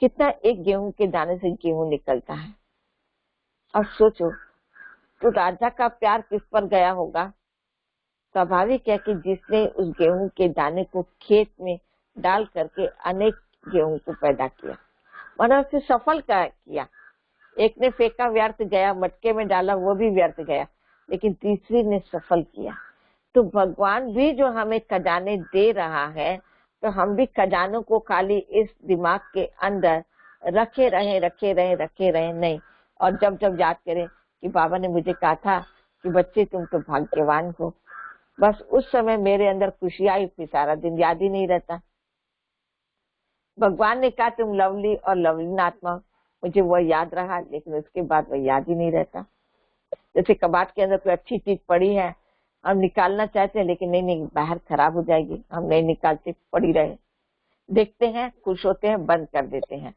कितना एक गेहूं के दाने से गेहूं निकलता है। और सोचो, तो राजा का प्यार किस पर गया होगा? स्वाभाविक है कि जिसने उस गेहूं के दाने को खेत में डाल करके अनेक गेहूं को पैदा किया, मैंने उसे सफल किया। एक ने फेंका, व्यर्थ गया, मटके में डाला, वो भी व्यर्थ गया, लेकिन तीसरी ने सफल किया। तो भगवान भी जो हमें खजाने दे रहा है, तो हम भी खजानों को खाली इस दिमाग के अंदर रखे रहे नहीं। और जब जब याद करें कि बाबा ने मुझे कहा था कि बच्चे तुम तो भाग्यवान हो, बस उस समय मेरे अंदर खुशी आई, फिर सारा दिन याद ही नहीं रहता। भगवान ने कहा तुम लवली और लवलीन आत्मा, मुझे वो याद रहा, लेकिन उसके बाद वो याद ही नहीं रहता। जैसे कबाड़ के अंदर कोई अच्छी चीज पड़ी है, हम निकालना चाहते हैं, लेकिन नहीं, बाहर खराब हो जाएगी, हम नहीं निकालते, पड़ी रहे, देखते हैं, खुश होते हैं, बंद कर देते हैं।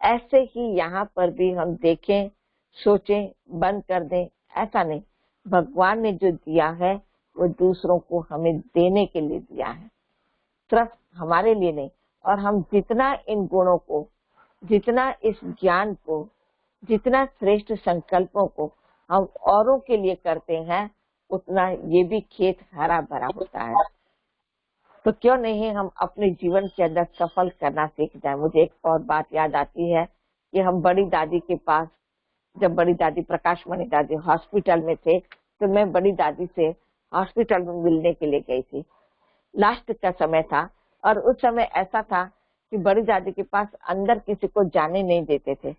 ऐसे ही यहाँ पर भी हम देखें, सोचें, बंद कर दें, ऐसा नहीं। भगवान ने जो दिया है वो दूसरों को हमें देने के लिए दिया है, सिर्फ हमारे लिए नहीं। और हम जितना इन गुणों को, जितना इस ज्ञान को, जितना श्रेष्ठ संकल्पों को हम औरों के लिए करते हैं, उतना ये भी खेत हरा भरा होता है। तो क्यों नहीं हम अपने जीवन के अंदर सफल करना सीख जाए। मुझे एक और बात याद आती है कि हम बड़ी दादी के पास, जब बड़ी दादी, प्रकाश मणि दादी हॉस्पिटल में थे, तो मैं बड़ी दादी से हॉस्पिटल में मिलने के लिए गई थी। लास्ट का समय था, और उस समय ऐसा था कि बड़ी दादी के पास अंदर किसी को जाने नहीं देते थे।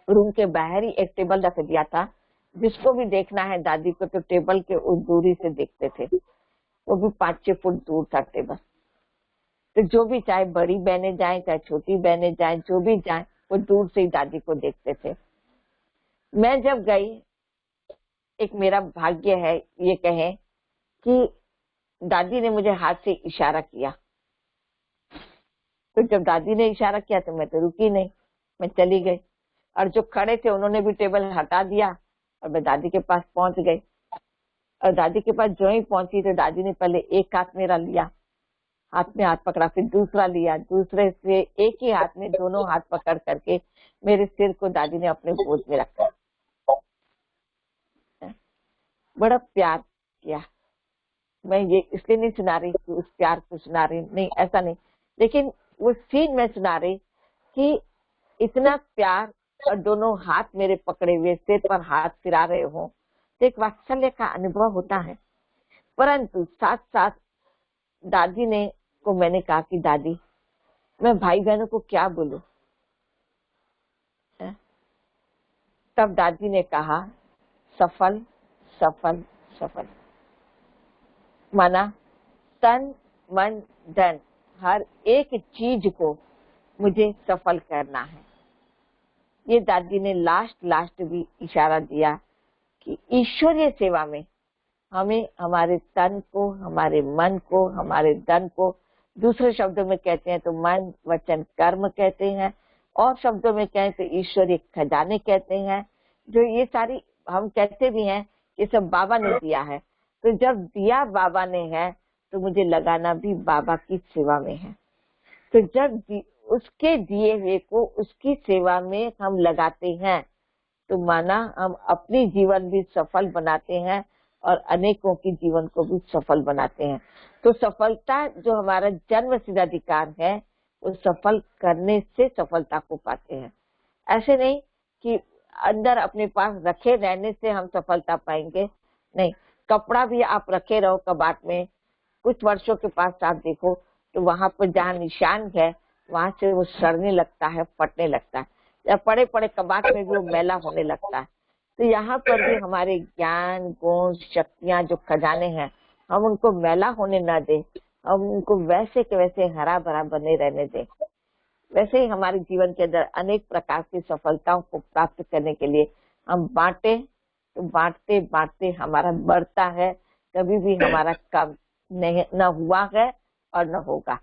रूम के बाहर ही एक टेबल रख दिया था, जिसको भी देखना है दादी को तो टेबल के उस दूरी से देखते थे, वो भी 5-6 फुट दूर था टेबल। तो जो भी, चाहे बड़ी बहनें जाए, चाहे छोटी बहनें जाए, जो भी जाए, वो दूर से ही दादी को देखते थे। मैं जब गई, एक मेरा भाग्य है ये कहें कि दादी ने मुझे हाथ से इशारा किया। तो जब दादी ने इशारा किया तो मैं तो रुकी नहीं, मैं चली गई। और जो खड़े थे उन्होंने भी टेबल हटा दिया और मैं दादी के पास पहुंच गई। और दादी के पास जो ही पहुंची तो दादी ने पहले एक हाथ मेरा लिया, हाथ में हाथ पकड़ा, फिर दूसरा लिया, दूसरे से एक ही हाथ में दोनों हाथ पकड़ करके मेरे सिर को दादी ने अपने गोद में रखा। बड़ा प्यार किया। मैं ये इसलिए नहीं सुना रही कि उस प्यार को सुना रही, नहीं, ऐसा नहीं, लेकिन वो सीन में सुना रही कि इतना प्यार और दोनों हाथ मेरे पकड़े हुए, सिर पर हाथ फिरा रहे हो, तो एक वात्सल्य का अनुभव होता है। परंतु साथ साथ दादी ने को मैंने कहा कि दादी, मैं भाई बहनों को क्या बोलूं? तब दादी ने कहा, सफल सफल सफल, माना तन मन धन हर एक चीज को मुझे सफल करना है। ये दादी ने लास्ट भी इशारा दिया कि ईश्वरीय सेवा में हमें हमारे तन को, हमारे मन को, हमारे धन को, दूसरे शब्दों में कहते हैं तो मन वचन कर्म कहते हैं, और शब्दों में कहें तो ईश्वरीय खजाने कहते हैं। जो ये सारी हम कहते भी हैं, ये सब बाबा ने दिया है। तो जब दिया बाबा ने है तो मुझे लगाना भी बाबा की सेवा में है। तो जब उसके दिए हुए को उसकी सेवा में हम लगाते हैं, तो माना हम अपनी जीवन भी सफल बनाते हैं और अनेकों की जीवन को भी सफल बनाते हैं। तो सफलता जो हमारा जन्म सिद्ध अधिकार है, वो सफल करने से सफलता को पाते हैं। ऐसे नहीं कि अंदर अपने पास रखे रहने से हम सफलता पाएंगे, नहीं। कपड़ा भी आप रखे रहो कबाड़ में, कुछ वर्षों के पास आप देखो तो वहां पर जहाँ निशान है वहां से वो सड़ने लगता है, फटने लगता है, या पड़े पड़े कबाड़ में भी वो मैला होने लगता है। तो यहाँ पर भी हमारे ज्ञान, गुण, शक्तियां जो खजाने हैं, हम उनको मैला होने ना दें, हम उनको वैसे के वैसे हरा भरा बने रहने दें। वैसे ही हमारे जीवन के अंदर अनेक प्रकार की सफलताओं को प्राप्त करने के लिए हम बांटे, तो बांटते बांटते हमारा बढ़ता है, कभी भी हमारा कम नहीं न हुआ है और न होगा।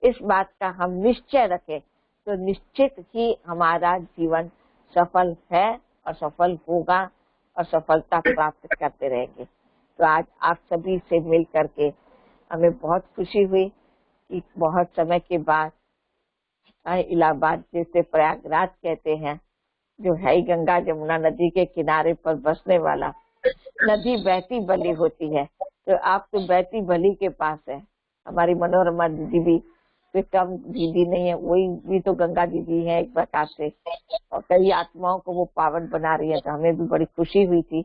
इस बात का हम निश्चय रखें तो निश्चित ही हमारा जीवन सफल है और सफल होगा, और सफलता प्राप्त करते रहेंगे। तो आज आप सभी से मिल करके हमें बहुत खुशी हुई कि बहुत समय के बाद इलाहाबाद जैसे प्रयागराज कहते हैं, जो है ही गंगा जमुना नदी के किनारे पर बसने वाला, नदी बहती भली होती है, तो आप तो बहती भली के पास है। हमारी मनोरमा दीदी भी कोई कम दीदी नहीं है, वही भी तो गंगा दीदी है एक प्रकार से, और कई आत्माओं को वो पावन बना रही है। तो हमें भी बड़ी खुशी हुई थी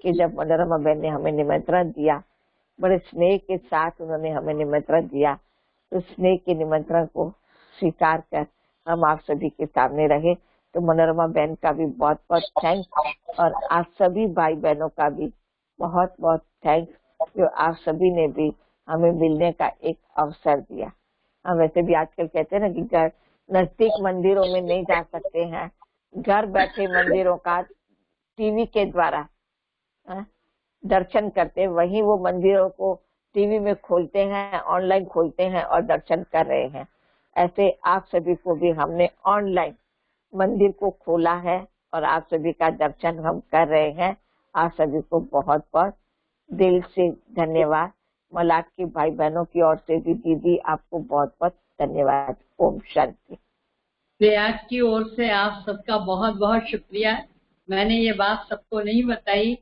कि जब मनोरमा बहन ने हमें निमंत्रण दिया, बड़े स्नेह के साथ उन्होंने हमें निमंत्रण दिया, तो स्नेह के निमंत्रण को स्वीकार कर हम आप सभी के सामने रहे। तो मनोरमा बहन का भी बहुत बहुत थैंक्स, और आप सभी भाई बहनों का भी बहुत बहुत थैंक्स, जो आप सभी ने भी हमें मिलने का एक अवसर दिया। हम वैसे भी आजकल कहते हैं ना कि घर नजदीक मंदिरों में नहीं जा सकते हैं, घर बैठे मंदिरों का टीवी के द्वारा दर्शन करते, वहीं वो मंदिरों को टीवी में खोलते हैं, ऑनलाइन खोलते हैं और दर्शन कर रहे हैं। ऐसे आप सभी को भी हमने ऑनलाइन मंदिर को खोला है और आप सभी का दर्शन हम कर रहे हैं। आप सभी को बहुत बहुत दिल से धन्यवाद। मलाड के भाई बहनों की ओर से भी दीदी आपको बहुत बहुत धन्यवाद। ओम शांति। प्रयाग की ओर से आप सबका बहुत बहुत शुक्रिया। मैंने ये बात सबको नहीं बताई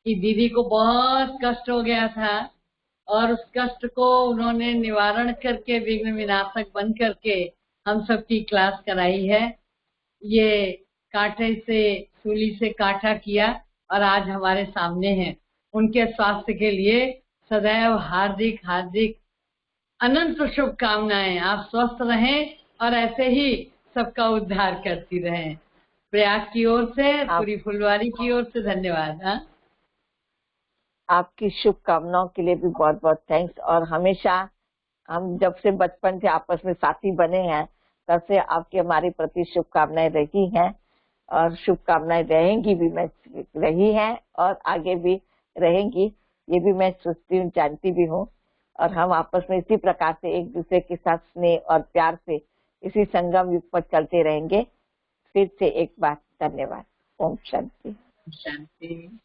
कि दीदी को बहुत कष्ट हो गया था और उस कष्ट को उन्होंने निवारण करके विघ्न विनाशक बन करके हम सबकी क्लास कराई है। ये कांटे से सूली से काटा किया और आज हमारे सामने हैं। उनके स्वास्थ्य के लिए सदैव हार्दिक हार्दिक अनंत शुभकामनाएं। आप स्वस्थ रहें और ऐसे ही सबका उद्धार करती रहें। प्रयाग की ओर से, पूरी फुलवारी की ओर से धन्यवाद। आपकी शुभकामनाओं के लिए भी बहुत बहुत थैंक्स। और हमेशा हम जब से बचपन से आपस में साथी बने हैं, तब से आपकी हमारी प्रति शुभकामनाएं रही हैं और शुभकामनाएं रहेंगी भी, मैं रही हैं और आगे भी रहेंगी, ये भी मैं सोचती हूँ, जानती भी हूँ। और हम आपस में इसी प्रकार से एक दूसरे के साथ स्नेह और प्यार से इसी संगम युग पर चलते रहेंगे। फिर से एक बार धन्यवाद। ओम शांति। शांति।